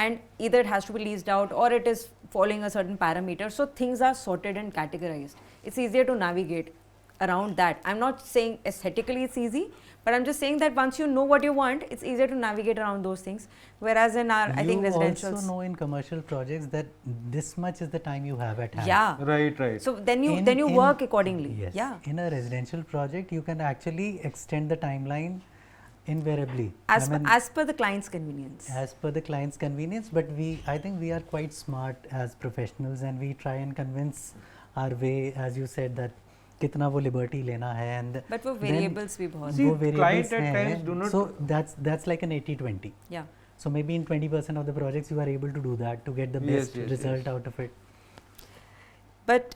Speaker 2: and either it has to be leased out or it is following a certain parameter. So things are sorted and categorized. It's easier to navigate around that. I'm not saying aesthetically it's easy, but I'm just saying that once you know what you want, it's easier to navigate around those things. Whereas in our, I think
Speaker 1: You
Speaker 2: residentials.
Speaker 1: also know in commercial projects that this much is the time you have at hand.
Speaker 2: Yeah.
Speaker 3: Right, right.
Speaker 2: So then you
Speaker 1: In-
Speaker 2: work accordingly.
Speaker 1: Yes.
Speaker 2: Yeah.
Speaker 1: In a residential project, you can actually extend the timeline invariably.
Speaker 2: As per the client's convenience.
Speaker 1: As per the client's convenience, but I think we are quite smart as professionals, and we try and convince our way, as you said, that कितना वो liberty लेना है, and
Speaker 2: But वो
Speaker 1: then
Speaker 2: variables भी बहुत.
Speaker 3: See,
Speaker 1: वो variables
Speaker 3: client at
Speaker 1: हैं,
Speaker 3: times do not-
Speaker 1: so that's like an 80-20.
Speaker 2: Yeah.
Speaker 1: So maybe in 20% of the projects you are able to do that to get the
Speaker 3: Yes,
Speaker 1: best
Speaker 3: yes,
Speaker 1: result
Speaker 3: yes.
Speaker 1: out of it.
Speaker 2: But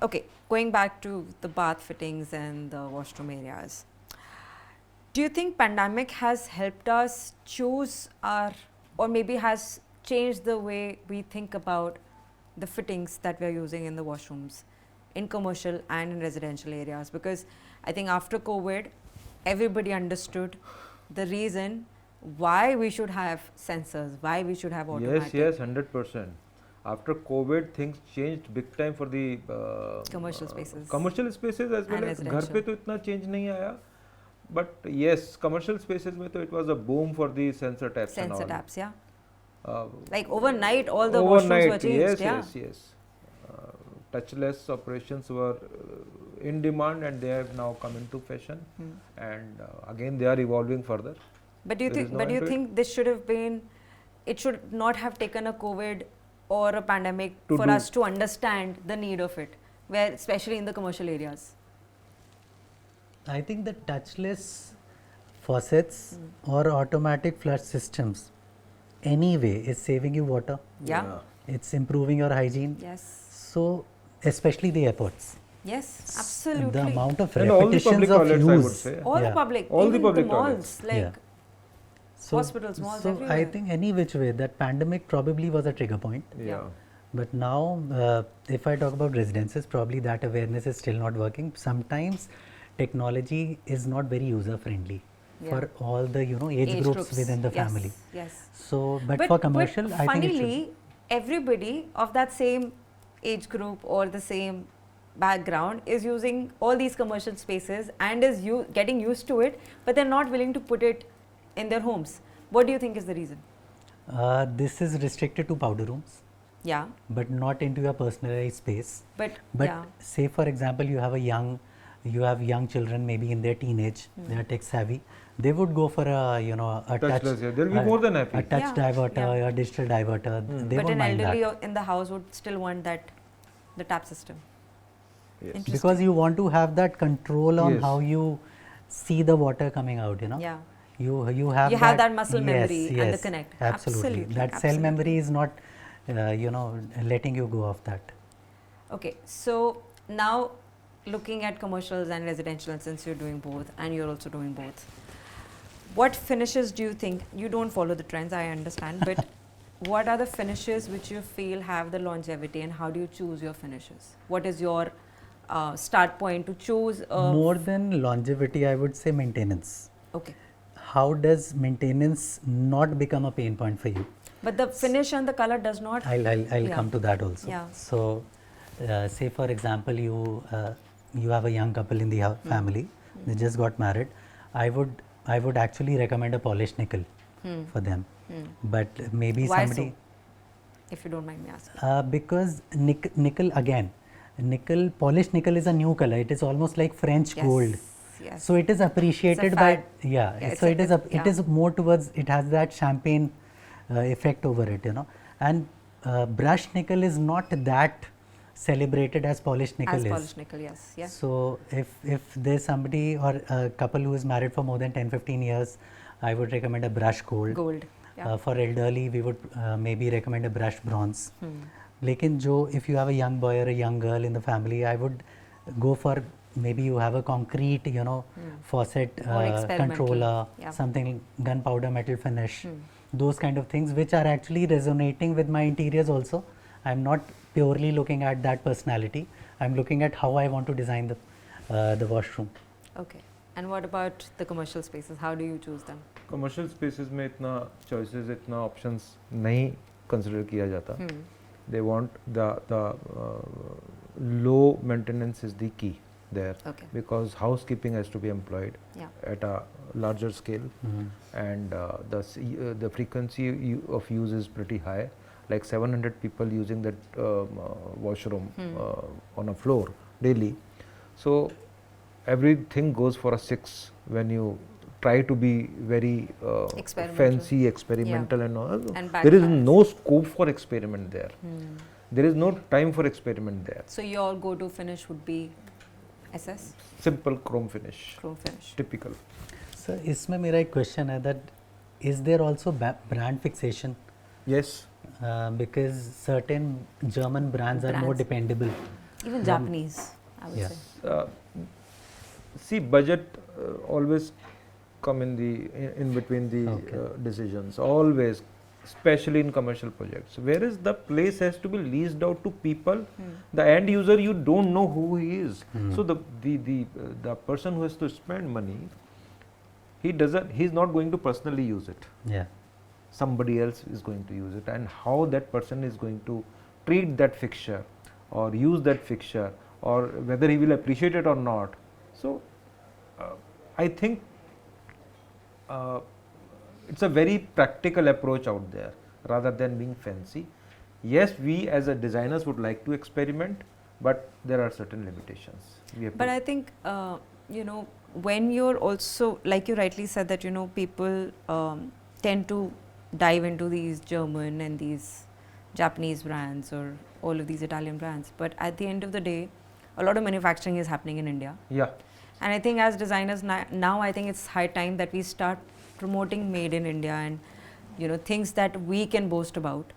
Speaker 2: okay, going back to the bath fittings and the washroom areas, do you think pandemic has helped us choose our, or maybe has changed the way we think about the fittings that we are using in the washrooms in commercial and in residential areas? Because I think after COVID, everybody understood the reason why we should have sensors, why we should have automatic.
Speaker 3: Yes, 100%. After COVID, things changed big time for the
Speaker 2: Commercial spaces.
Speaker 3: Commercial spaces as well
Speaker 2: And
Speaker 3: as घर
Speaker 2: residential.
Speaker 3: पे तो इतना change नहीं आया. But yes, commercial spaces में तो it was a boom for the sensor taps and
Speaker 2: Sensor
Speaker 3: all.
Speaker 2: taps, yeah.
Speaker 3: Uh,
Speaker 2: Like overnight, all the washrooms were
Speaker 3: overnight,
Speaker 2: changed.
Speaker 3: yes,
Speaker 2: Yeah.
Speaker 3: yes. Touchless operations were in demand, and they have now come into fashion. And again, they are evolving further.
Speaker 2: But do you
Speaker 3: There
Speaker 2: think?
Speaker 3: is no
Speaker 2: But do you
Speaker 3: end to it.
Speaker 2: think this should have been? It should not have taken a COVID or a pandemic
Speaker 3: To
Speaker 2: for
Speaker 3: do.
Speaker 2: us to understand the need of it, where especially in the commercial areas.
Speaker 1: I think the touchless faucets or automatic flush systems anyway is saving you water.
Speaker 2: Yeah.
Speaker 1: It's improving your hygiene.
Speaker 2: Yes.
Speaker 1: So especially the airports.
Speaker 2: Yes.
Speaker 1: The
Speaker 2: Absolutely.
Speaker 1: amount of
Speaker 3: And all the
Speaker 1: repetitions
Speaker 3: public
Speaker 1: of
Speaker 3: toilets,
Speaker 1: use.
Speaker 3: I would say.
Speaker 2: all the
Speaker 1: Yeah.
Speaker 2: public,
Speaker 3: All the
Speaker 2: even
Speaker 3: public
Speaker 2: the malls,
Speaker 3: toilets.
Speaker 2: like
Speaker 1: Yeah. So,
Speaker 2: hospitals, malls,
Speaker 1: so
Speaker 2: everywhere.
Speaker 1: I think any which way that pandemic probably was a trigger point.
Speaker 3: Yeah.
Speaker 1: But now, if I talk about residences, probably that awareness is still not working. Sometimes technology is not very user friendly for all the age groups within the
Speaker 2: yes,
Speaker 1: family.
Speaker 2: Yes.
Speaker 1: So, but for commercial, I think it should.
Speaker 2: funnily, everybody of that same age group or the same background is using all these commercial spaces and is getting used to it, but they're not willing to put it in their homes. What do you think is the reason?
Speaker 1: This is restricted to powder rooms,
Speaker 2: Yeah,
Speaker 1: but not into your personalized space.
Speaker 2: but
Speaker 1: But
Speaker 2: yeah,
Speaker 1: say for example, you have young children, maybe in their teenage, they are tech savvy. They would go for a touch.
Speaker 3: Touchless, yeah. They'll be more than happy.
Speaker 1: A touch
Speaker 2: Yeah,
Speaker 1: diverter,
Speaker 2: yeah.
Speaker 1: a digital diverter. They
Speaker 2: but
Speaker 1: won't
Speaker 2: an
Speaker 1: mind
Speaker 2: elderly
Speaker 1: that.
Speaker 2: in the house would still want the tap system.
Speaker 3: Yes.
Speaker 2: Interesting.
Speaker 1: Because you want to have that control on
Speaker 3: Yes.
Speaker 1: how you see the water coming out.
Speaker 2: Yeah.
Speaker 1: You
Speaker 2: You have that muscle memory and the
Speaker 1: yes,
Speaker 2: connect.
Speaker 1: Absolutely.
Speaker 2: Absolutely,
Speaker 1: That cell
Speaker 2: absolutely.
Speaker 1: memory is not letting you go off that.
Speaker 2: Okay, so now looking at commercials and residential, and since you're doing both and you're also doing both, what finishes do you think, you don't follow the trends, I understand, but what are the finishes which you feel have the longevity, and how do you choose your finishes? What is your start point to choose?
Speaker 1: More than longevity, I would say maintenance.
Speaker 2: Okay,
Speaker 1: How does maintenance not become a pain point for you?
Speaker 2: but the finish and the color does not.
Speaker 1: I'll
Speaker 2: Yeah.
Speaker 1: come to that also.
Speaker 2: Yeah.
Speaker 1: So, say for example, you have a young couple in the family. They just got married. I would actually recommend a polished nickel for them. But maybe
Speaker 2: Why
Speaker 1: somebody
Speaker 2: so? If you don't mind me asking.
Speaker 1: because nickel again, polished nickel is a new color. It is almost like French
Speaker 2: Yes,
Speaker 1: gold.
Speaker 2: yes.
Speaker 1: So it is appreciated by
Speaker 2: fad.
Speaker 1: yeah.
Speaker 2: Yeah,
Speaker 1: So
Speaker 2: it's a-
Speaker 1: it is more towards, it has that champagne effect over it, and brushed nickel is not that celebrated as polished nickel
Speaker 2: As
Speaker 1: is.
Speaker 2: polished nickel, yes, yes.
Speaker 1: So if there's somebody or a couple who is married for more than 10-15 years, I would recommend a brush gold.
Speaker 2: Gold, yeah.
Speaker 1: For elderly, we would maybe recommend a brush bronze. Lekin if you have a young boy or a young girl in the family, I would go for, maybe you have a concrete, faucet
Speaker 2: Or experimental,
Speaker 1: controller,
Speaker 2: yeah.
Speaker 1: something gunpowder metal finish, those kind of things which are actually resonating with my interiors also. I'm not purely looking at that personality. I'm looking at how I want to design the washroom.
Speaker 2: Okay. And what about the commercial spaces? How do you choose them?
Speaker 3: Commercial spaces में इतना choices इतना options नहीं consider किया जाता. They want the low maintenance is the key there,
Speaker 2: Okay.
Speaker 3: because housekeeping has to be employed
Speaker 2: Yeah.
Speaker 3: at a larger scale, and the frequency of use is pretty high, like 700 people using that washroom on a floor daily. So everything goes for a 6 when you try to be very
Speaker 2: Experimental.
Speaker 3: fancy, experimental and all.
Speaker 2: And
Speaker 3: There is
Speaker 2: backfires.
Speaker 3: no scope for experiment there. There is no time for experiment there.
Speaker 2: So your go-to finish would be SS,
Speaker 3: Simple chrome finish,
Speaker 2: chrome finish.
Speaker 3: typical.
Speaker 1: So इसमें मेरा एक question है that is there also brand fixation?
Speaker 3: Yes.
Speaker 1: Because certain German brands are more
Speaker 2: Brands.
Speaker 1: dependable.
Speaker 2: Even Japanese, I would
Speaker 1: Yeah.
Speaker 2: say.
Speaker 3: See, budget always come in between the
Speaker 1: Okay.
Speaker 3: decisions, always, especially in commercial projects. Whereas the place has to be leased out to people, the end user, you don't know who he is. So the person who has to spend money, he's not going to personally use it.
Speaker 1: Yeah.
Speaker 3: Somebody else is going to use it, and how that person is going to treat that fixture or use that fixture, or whether he will appreciate it or not. So I think it's a very practical approach out there rather than being fancy. Yes, we as a designers would like to experiment, but there are certain limitations. We have
Speaker 2: But
Speaker 3: to
Speaker 2: I think, when you're also, like you rightly said, that, people tend to dive into these German and these Japanese brands or all of these Italian brands. But at the end of the day, a lot of manufacturing is happening in India.
Speaker 3: yeah.
Speaker 2: And I think as designers now, I think it's high time that we start promoting made in India and, things that we can boast about.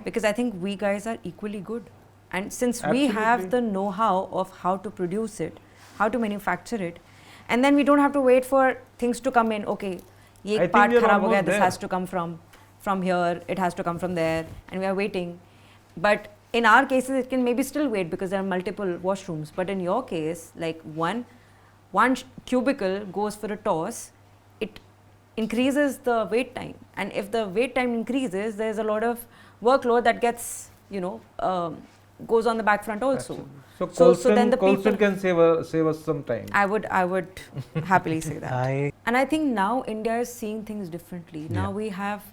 Speaker 2: Because I think we guys are equally good. And since we have
Speaker 3: Absolutely.
Speaker 2: the know-how of how to produce it, how to manufacture it, and then we don't have to wait for things to come in. Okay, ye
Speaker 3: I
Speaker 2: ek part
Speaker 3: think we are
Speaker 2: kharab ho gaya,
Speaker 3: almost
Speaker 2: this
Speaker 3: there.
Speaker 2: has to come from here, it has to come from there, and we are waiting. But in our cases, it can maybe still wait because there are multiple washrooms. But in your case, like one cubicle goes for a toss, it increases the wait time. And if the wait time increases, there's a lot of workload that gets, goes on the back front also.
Speaker 3: Absolutely. So
Speaker 2: So then the
Speaker 3: Colston
Speaker 2: people,
Speaker 3: can save us some time.
Speaker 2: I would happily say that.
Speaker 1: I
Speaker 2: And I think now India is seeing things differently. Now
Speaker 1: Yeah.
Speaker 2: we have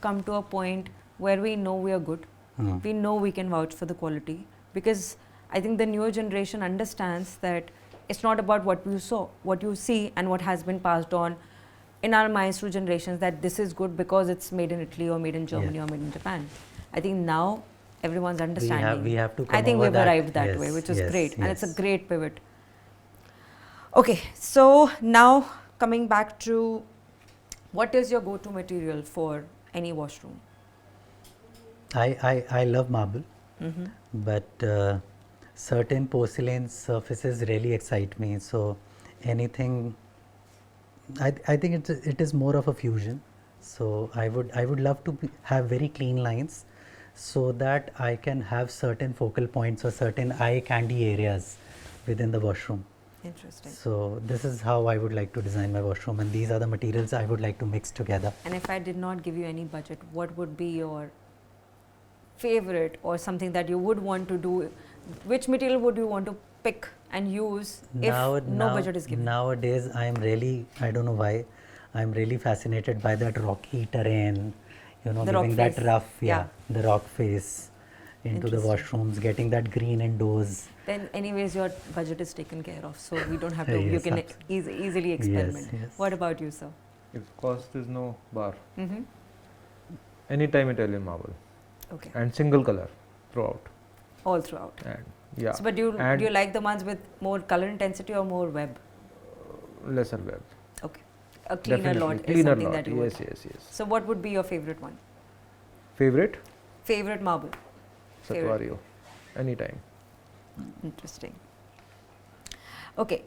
Speaker 2: come to a point where we know we are good.
Speaker 1: Mm.
Speaker 2: We know we can vouch for the quality, because I think the newer generation understands that it's not about what you see and what has been passed on in our minds through generations, that this is good because it's made in Italy or made in Germany
Speaker 1: Yeah.
Speaker 2: or made in Japan. I think now everyone's understanding.
Speaker 1: we have to
Speaker 2: I
Speaker 1: come
Speaker 2: think
Speaker 1: over
Speaker 2: we've
Speaker 1: that.
Speaker 2: arrived that
Speaker 1: Yes,
Speaker 2: way, which is
Speaker 1: yes,
Speaker 2: great, and it's a
Speaker 1: yes.
Speaker 2: great pivot. Okay, so now coming back to, what is your go-to material for any washroom?
Speaker 1: I love marble,
Speaker 2: Mm-hmm.
Speaker 1: but certain porcelain surfaces really excite me. So anything, I think it is more of a fusion. So I would love to have very clean lines, so that I can have certain focal points or certain eye candy areas within the washroom.
Speaker 2: Interesting.
Speaker 1: So this is how I would like to design my washroom, and these are the materials I would like to mix together.
Speaker 2: And if I did not give you any budget, what would be your favorite, or something that you would want to do? Which material would you want to pick and use if no budget is given?
Speaker 1: Nowadays, I don't know why, I'm really fascinated by that rocky terrain,
Speaker 2: The rock
Speaker 1: giving that
Speaker 2: face.
Speaker 1: rough,
Speaker 2: Yeah.
Speaker 1: the rock face into the
Speaker 2: Interesting.
Speaker 1: washrooms, getting that green indoors.
Speaker 2: Then anyways your budget is taken care of, so we don't have to, you
Speaker 1: Yes,
Speaker 2: can
Speaker 1: absolutely.
Speaker 2: easily experiment.
Speaker 1: yes.
Speaker 2: What about you, sir?
Speaker 3: If cost is no bar,
Speaker 2: Mm-hmm.
Speaker 3: anytime Italian marble
Speaker 2: Okay,
Speaker 3: and single color throughout.
Speaker 2: all throughout.
Speaker 3: And yeah,
Speaker 2: So, but do
Speaker 3: and
Speaker 2: you like the ones with more color intensity or more web?
Speaker 3: lesser web.
Speaker 2: Okay, a cleaner
Speaker 3: Definitely.
Speaker 2: lot is
Speaker 3: Cleaner
Speaker 2: something
Speaker 3: lot.
Speaker 2: that you
Speaker 3: Yes,
Speaker 2: would.
Speaker 3: yes, yes.
Speaker 2: So what would be your favorite one?
Speaker 3: Favorite?
Speaker 2: Favorite marble? Favorite.
Speaker 3: Satvario. Anytime.
Speaker 2: Interesting. Okay,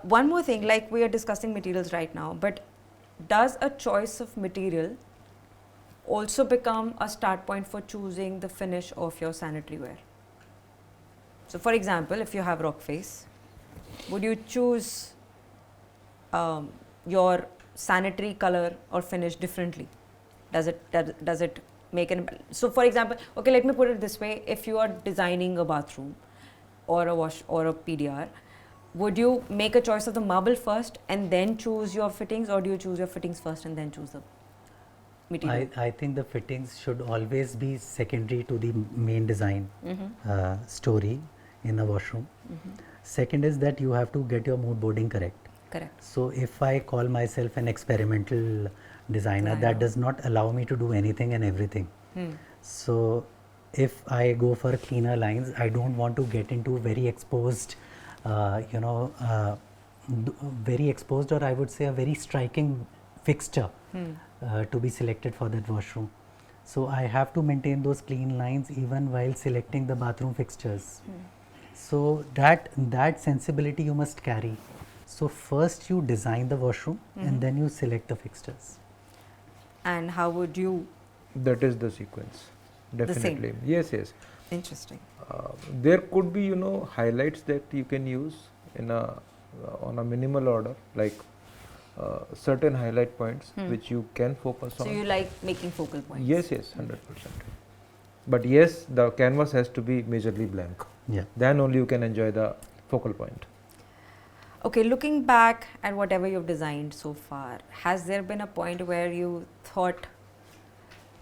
Speaker 2: one more thing, like we are discussing materials right now, but does a choice of material also become a start point for choosing the finish of your sanitary ware? So for example, if you have rock face, would you choose your sanitary color or finish differently? Does it make an, so for example, okay, let me put it this way, if you are designing a bathroom or a wash or a PDR, would you make a choice of the marble first and then choose your fittings, or do you choose your fittings first and then choose the material?
Speaker 1: I think the fittings should always be secondary to the main design
Speaker 2: Mm-hmm.
Speaker 1: story in a washroom.
Speaker 2: Mm-hmm.
Speaker 1: Second is that you have to get your mood boarding correct.
Speaker 2: Correct.
Speaker 1: So if I call myself an experimental designer, that does not allow me to do anything and everything.
Speaker 2: Hmm.
Speaker 1: So if I go for cleaner lines, I don't want to get into very exposed, very exposed, or I would say a very striking fixture to be selected for that washroom. So I have to maintain those clean lines even while selecting the bathroom fixtures. So that sensibility you must carry. So first you design the washroom and then you select the fixtures.
Speaker 2: And how would you?
Speaker 3: That is the sequence.
Speaker 2: The same.
Speaker 3: Definitely. Yes, yes.
Speaker 2: Interesting.
Speaker 3: There could be, highlights that you can use in on a minimal order, like certain highlight points which you can focus
Speaker 2: So
Speaker 3: on.
Speaker 2: you like making focal points?
Speaker 3: Yes, yes, 100%. But yes, the canvas has to be majorly blank.
Speaker 1: Yeah.
Speaker 3: Then only you can enjoy the focal point.
Speaker 2: Okay, looking back at whatever you've designed so far, has there been a point where you thought,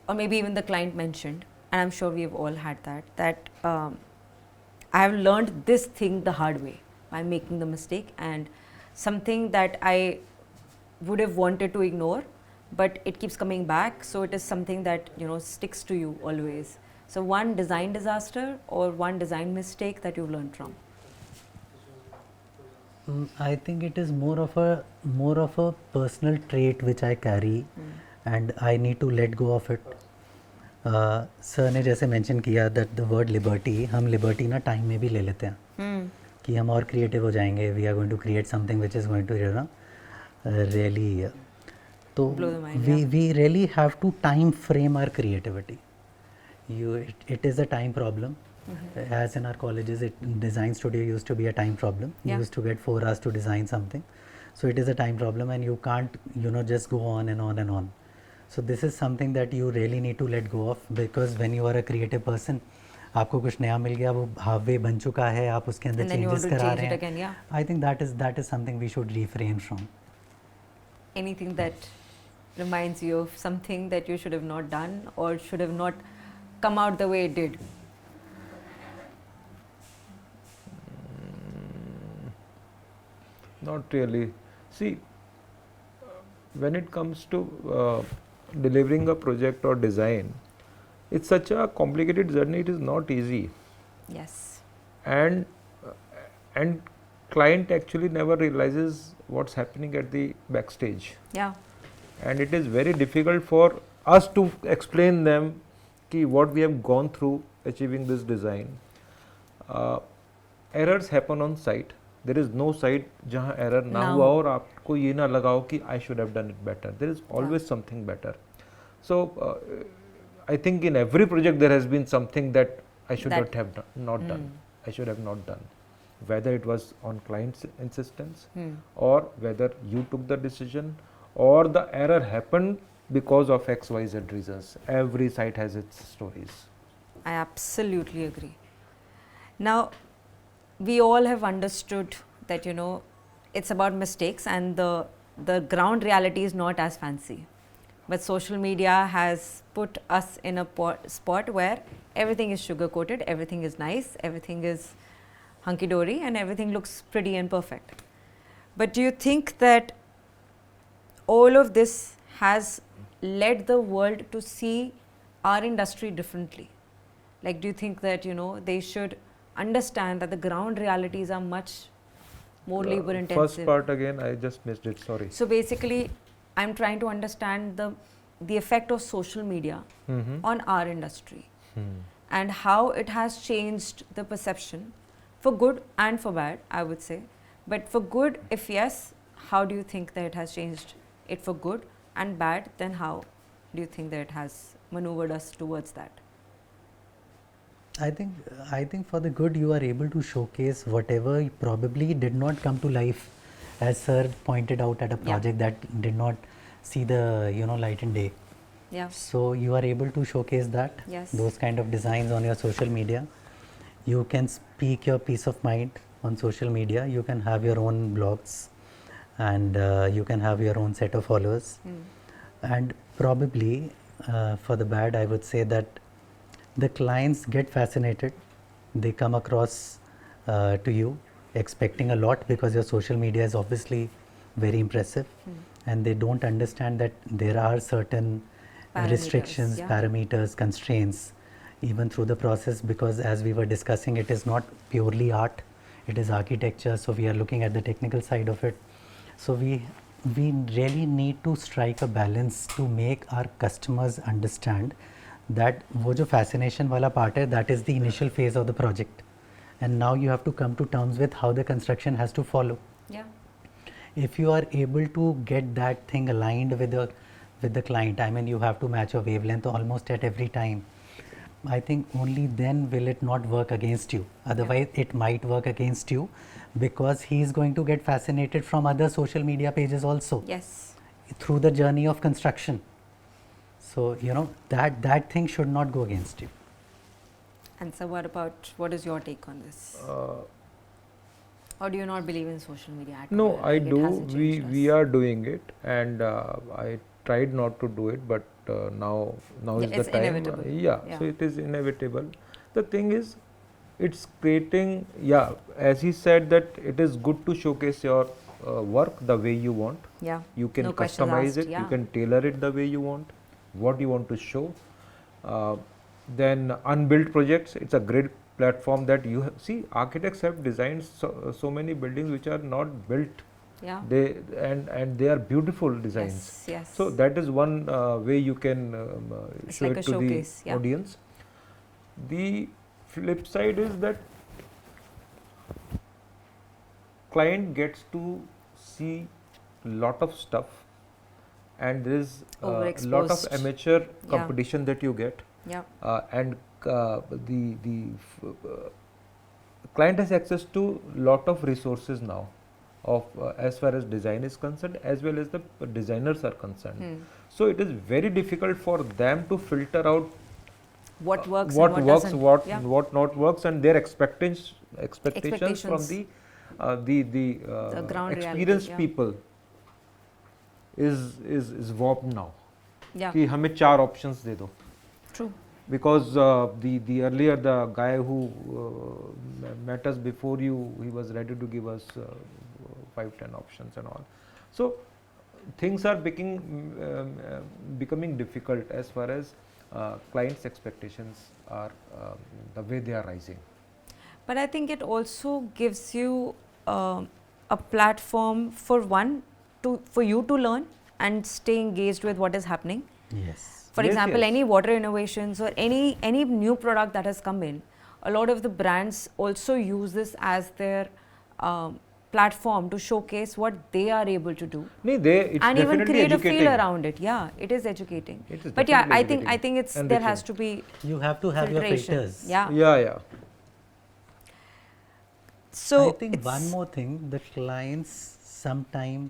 Speaker 2: or maybe even the client mentioned, and I'm sure we've all had that I have learned this thing the hard way by making the mistake, and something that I would have wanted to ignore, but it keeps coming back, so it is something that sticks to you always. So one design disaster or one design mistake that you've learned from?
Speaker 1: I think it is more of a personal trait which I carry and I need to let go of it. Sir ने जैसे mention किया that the word liberty, हम liberty ना time में भी ले लेते हैं कि हम और क्रिएटिव हो जाएंगे, we are going to create something which is going to really, तो we really have to time frame our creativity. It is a time problem. As in our colleges, design studio used to be a time problem. You used to get 4 hours to design something. So it is a time problem and you can't, just go on and on and on. So this is something that you really need to let go of, because when you are a creative person, आपको कुछ नया मिल गया, वो हावे बन चुका है, आप उसके अंदर
Speaker 2: And then you want
Speaker 1: changes
Speaker 2: to
Speaker 1: करा
Speaker 2: change
Speaker 1: रहे
Speaker 2: it
Speaker 1: हैं.
Speaker 2: again, yeah.
Speaker 1: I think that is something we should refrain from.
Speaker 2: Anything that reminds you of something that you should have not done or should have not come out the way it did?
Speaker 3: Not really. See, when it comes to delivering a project or design, it's such a complicated journey. It is not easy,
Speaker 2: Yes.
Speaker 3: and and client actually never realizes what's happening at the backstage,
Speaker 2: Yeah.
Speaker 3: and it is very difficult for us to explain them ki what we have gone through achieving this design. Errors happen on site. There is no site जहाँ error ना
Speaker 2: ना
Speaker 3: हुआ
Speaker 2: हो.
Speaker 3: और आपको ये ना लगाओ कि I should have done it better. There is always something better. So I think in every project there has been something that I should not have not done. I should have not done. Whether it was on client's insistence, or whether you took the decision, or the error happened because of XYZ reasons. Every site has its stories.
Speaker 2: I absolutely agree. Now, we all have understood that, you know, it's about mistakes and the ground reality is not as fancy. But social media has put us in a spot where everything is sugar coated, everything is nice, everything is hunky dory, and everything looks pretty and perfect. But do you think that all of this has led the world to see our industry differently? Like, do you think that, you know, they should understand that the ground realities are much more labor intensive?
Speaker 3: First part again, I just missed it. Sorry.
Speaker 2: So basically, I'm trying to understand the effect of social media on our industry and how it has changed the perception for good and for bad, I would say. But for good, if yes, how do you think that it has changed it for good, and bad, then how do you think that it has maneuvered us towards that?
Speaker 1: I think for the good, you are able to showcase whatever probably did not come to life, as sir pointed out, at a project that did not see the light and day.
Speaker 2: Yeah.
Speaker 1: So you are able to showcase that,
Speaker 2: Yes.
Speaker 1: those kind of designs on your social media. You can speak your peace of mind on social media. You can have your own blogs, and you can have your own set of followers. And probably for the bad, I would say that the clients get fascinated. They come across to you expecting a lot, because your social media is obviously very impressive, and they don't understand that there are certain restrictions, parameters, constraints even through the process, because as we were discussing, it is not purely art, it is architecture. So we are looking at the technical side of it. So we really need to strike a balance to make our customers understand that वो जो fascination वाला part है, that is the initial phase of the project, and now you have to come to terms with how the construction has to follow.
Speaker 2: Yeah.
Speaker 1: If you are able to get that thing aligned with the client, I mean, you have to match your wavelength almost at every time. I think only then will it not work against you. Otherwise, it might work against you, because he is going to get fascinated from other social media pages also.
Speaker 2: Yes.
Speaker 1: Through the journey of construction. So that thing should not go against you.
Speaker 2: And so what is your take on this? Or do you not believe in social media at all?
Speaker 3: No, I
Speaker 2: Like, it
Speaker 3: do.
Speaker 2: hasn't changed
Speaker 3: We
Speaker 2: us?
Speaker 3: are doing it, and I tried not to do it, but now is the
Speaker 2: It's
Speaker 3: time.
Speaker 2: inevitable.
Speaker 3: Yeah,
Speaker 2: Yeah.
Speaker 3: so it is inevitable. The thing is, it's creating. As he said, that it is good to showcase your work the way you want.
Speaker 2: Yeah.
Speaker 3: You can
Speaker 2: No questions
Speaker 3: customize
Speaker 2: asked,
Speaker 3: it.
Speaker 2: yeah.
Speaker 3: You can tailor it the way you want, what you want to show. Then unbuilt projects, it's a great platform that you see. Architects have designed so many buildings which are not built.
Speaker 2: Yeah.
Speaker 3: And they are beautiful designs.
Speaker 2: Yes, yes.
Speaker 3: So that is one way you can
Speaker 2: It's
Speaker 3: show
Speaker 2: like
Speaker 3: it
Speaker 2: a
Speaker 3: to
Speaker 2: showcase,
Speaker 3: the
Speaker 2: yeah.
Speaker 3: audience. The flip side is that client gets to see lot of stuff, and there is a lot of
Speaker 2: Overexposed.
Speaker 3: amateur
Speaker 2: Yeah.
Speaker 3: competition that you get,
Speaker 2: Yeah.
Speaker 3: and the client has access to lot of resources now. of as far as design is concerned, as well as the designers are concerned. So it is very difficult for them to filter out
Speaker 2: What works
Speaker 3: what
Speaker 2: and what
Speaker 3: works,
Speaker 2: doesn't.
Speaker 3: what
Speaker 2: Yeah.
Speaker 3: what not works, and their expectations from
Speaker 2: Expectations.
Speaker 3: the
Speaker 2: ground reality,
Speaker 3: experienced
Speaker 2: yeah.
Speaker 3: people is warped now.
Speaker 2: Yeah.
Speaker 3: कि हमें 4 options दे दो.
Speaker 2: True.
Speaker 3: Because the earlier the guy who met us before you, he was ready to give us 5-10 options and all. So things are becoming difficult as far as clients' expectations are the way they are rising.
Speaker 2: But I think it also gives you a platform for you to learn and stay engaged with what is happening.
Speaker 1: Yes.
Speaker 2: For
Speaker 3: Yes,
Speaker 2: example,
Speaker 3: yes.
Speaker 2: any water innovations or any new product that has come in, a lot of the brands also use this as their platform to showcase what they are able to do.
Speaker 3: No, it's
Speaker 2: And even
Speaker 3: definitely
Speaker 2: create
Speaker 3: educating.
Speaker 2: a feel around it. Yeah, it is educating.
Speaker 3: It is
Speaker 2: But yeah,
Speaker 3: definitely
Speaker 2: I think it's
Speaker 3: educating.
Speaker 2: there has
Speaker 3: Enriching.
Speaker 2: to be
Speaker 1: You have to have your
Speaker 2: filtration.
Speaker 1: filters.
Speaker 2: Yeah.
Speaker 3: Yeah.
Speaker 2: So
Speaker 1: I think one more thing, the clients sometimes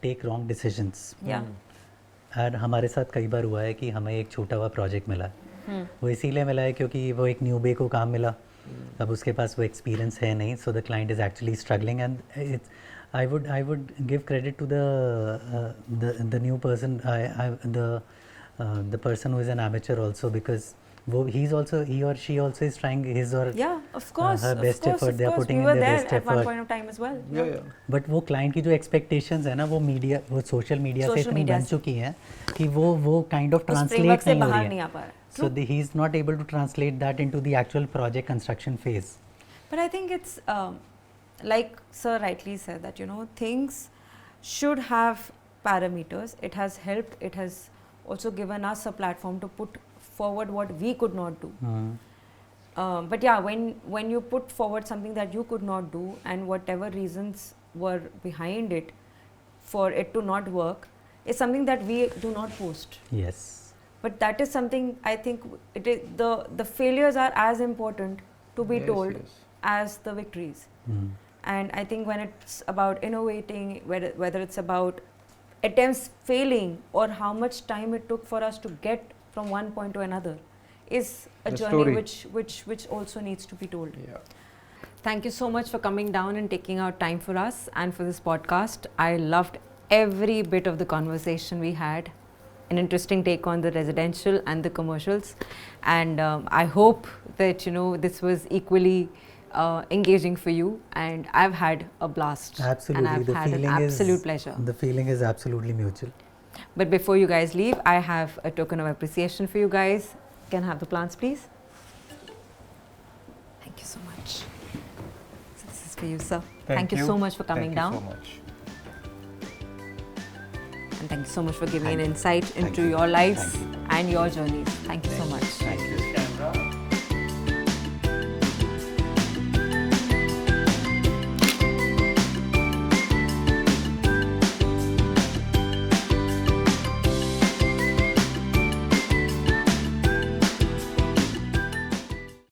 Speaker 1: take wrong decisions.
Speaker 2: Yeah.
Speaker 1: और हमारे साथ कई बार हुआ है कि हमें एक छोटा हुआ प्रोजेक्ट मिला, वो इसीलिए मिला है क्योंकि वो एक न्यूबे को काम मिला, अब उसके पास वो एक्सपीरियंस है नहीं, so the client is actually struggling and it's I would give credit to the new person, the person who is an amateur also, because वो he or she also is trying his or
Speaker 2: Yeah, of course.
Speaker 1: her best effort. They are putting
Speaker 2: we
Speaker 1: in
Speaker 2: were
Speaker 1: their
Speaker 2: there
Speaker 1: best
Speaker 2: at one
Speaker 1: effort.
Speaker 2: point of time as well.
Speaker 3: Yeah.
Speaker 1: But वो client की जो expectations है ना, वो media, वो social media से
Speaker 2: Social
Speaker 1: इतनी
Speaker 2: media
Speaker 1: बन
Speaker 2: से।
Speaker 1: चुकी हैं कि वो काइंड ऑफ
Speaker 2: उस framework
Speaker 1: ट्रांसलेट
Speaker 2: से
Speaker 1: नहीं हो
Speaker 2: बाहर
Speaker 1: रही
Speaker 2: नहीं
Speaker 1: है.
Speaker 2: आ पा रहा है.
Speaker 1: So he is not able to translate that into the actual project construction phase.
Speaker 2: But I think it's like Sir rightly said that things should have parameters. It has helped. It has also given us a platform to put forward what we could not do. But yeah, when you put forward something that you could not do and whatever reasons were behind it for it to not work is something that we do not post.
Speaker 1: Yes.
Speaker 2: But that is something I think it is the failures are as important to be
Speaker 3: Yes,
Speaker 2: told
Speaker 3: yes.
Speaker 2: as the victories. And I think when it's about innovating, whether it's about attempts failing or how much time it took for us to get from one point to another, is a
Speaker 3: The
Speaker 2: journey
Speaker 3: story.
Speaker 2: which also needs to be told.
Speaker 3: Yeah.
Speaker 2: Thank you so much for coming down and taking out time for us and for this podcast. I loved every bit of the conversation we had. An interesting take on the residential and the commercials, and I hope that this was equally engaging for you, and I've had a blast.
Speaker 1: Absolutely.
Speaker 2: And I've
Speaker 1: The
Speaker 2: had an
Speaker 1: feeling
Speaker 2: absolute
Speaker 1: is
Speaker 2: pleasure.
Speaker 1: The feeling is absolutely mutual.
Speaker 2: But before you guys leave, I have a token of appreciation for you guys. Can I have the plants, please? Thank you so much. So this is for you, sir. Thank you so much for coming down.
Speaker 3: Thank you so much.
Speaker 2: And thank you so much for giving an
Speaker 1: Thank you.
Speaker 2: insight
Speaker 1: Thank
Speaker 2: into
Speaker 1: you.
Speaker 2: your lives
Speaker 1: Thank you.
Speaker 2: and your journeys. Thank you so much.
Speaker 1: Thank you.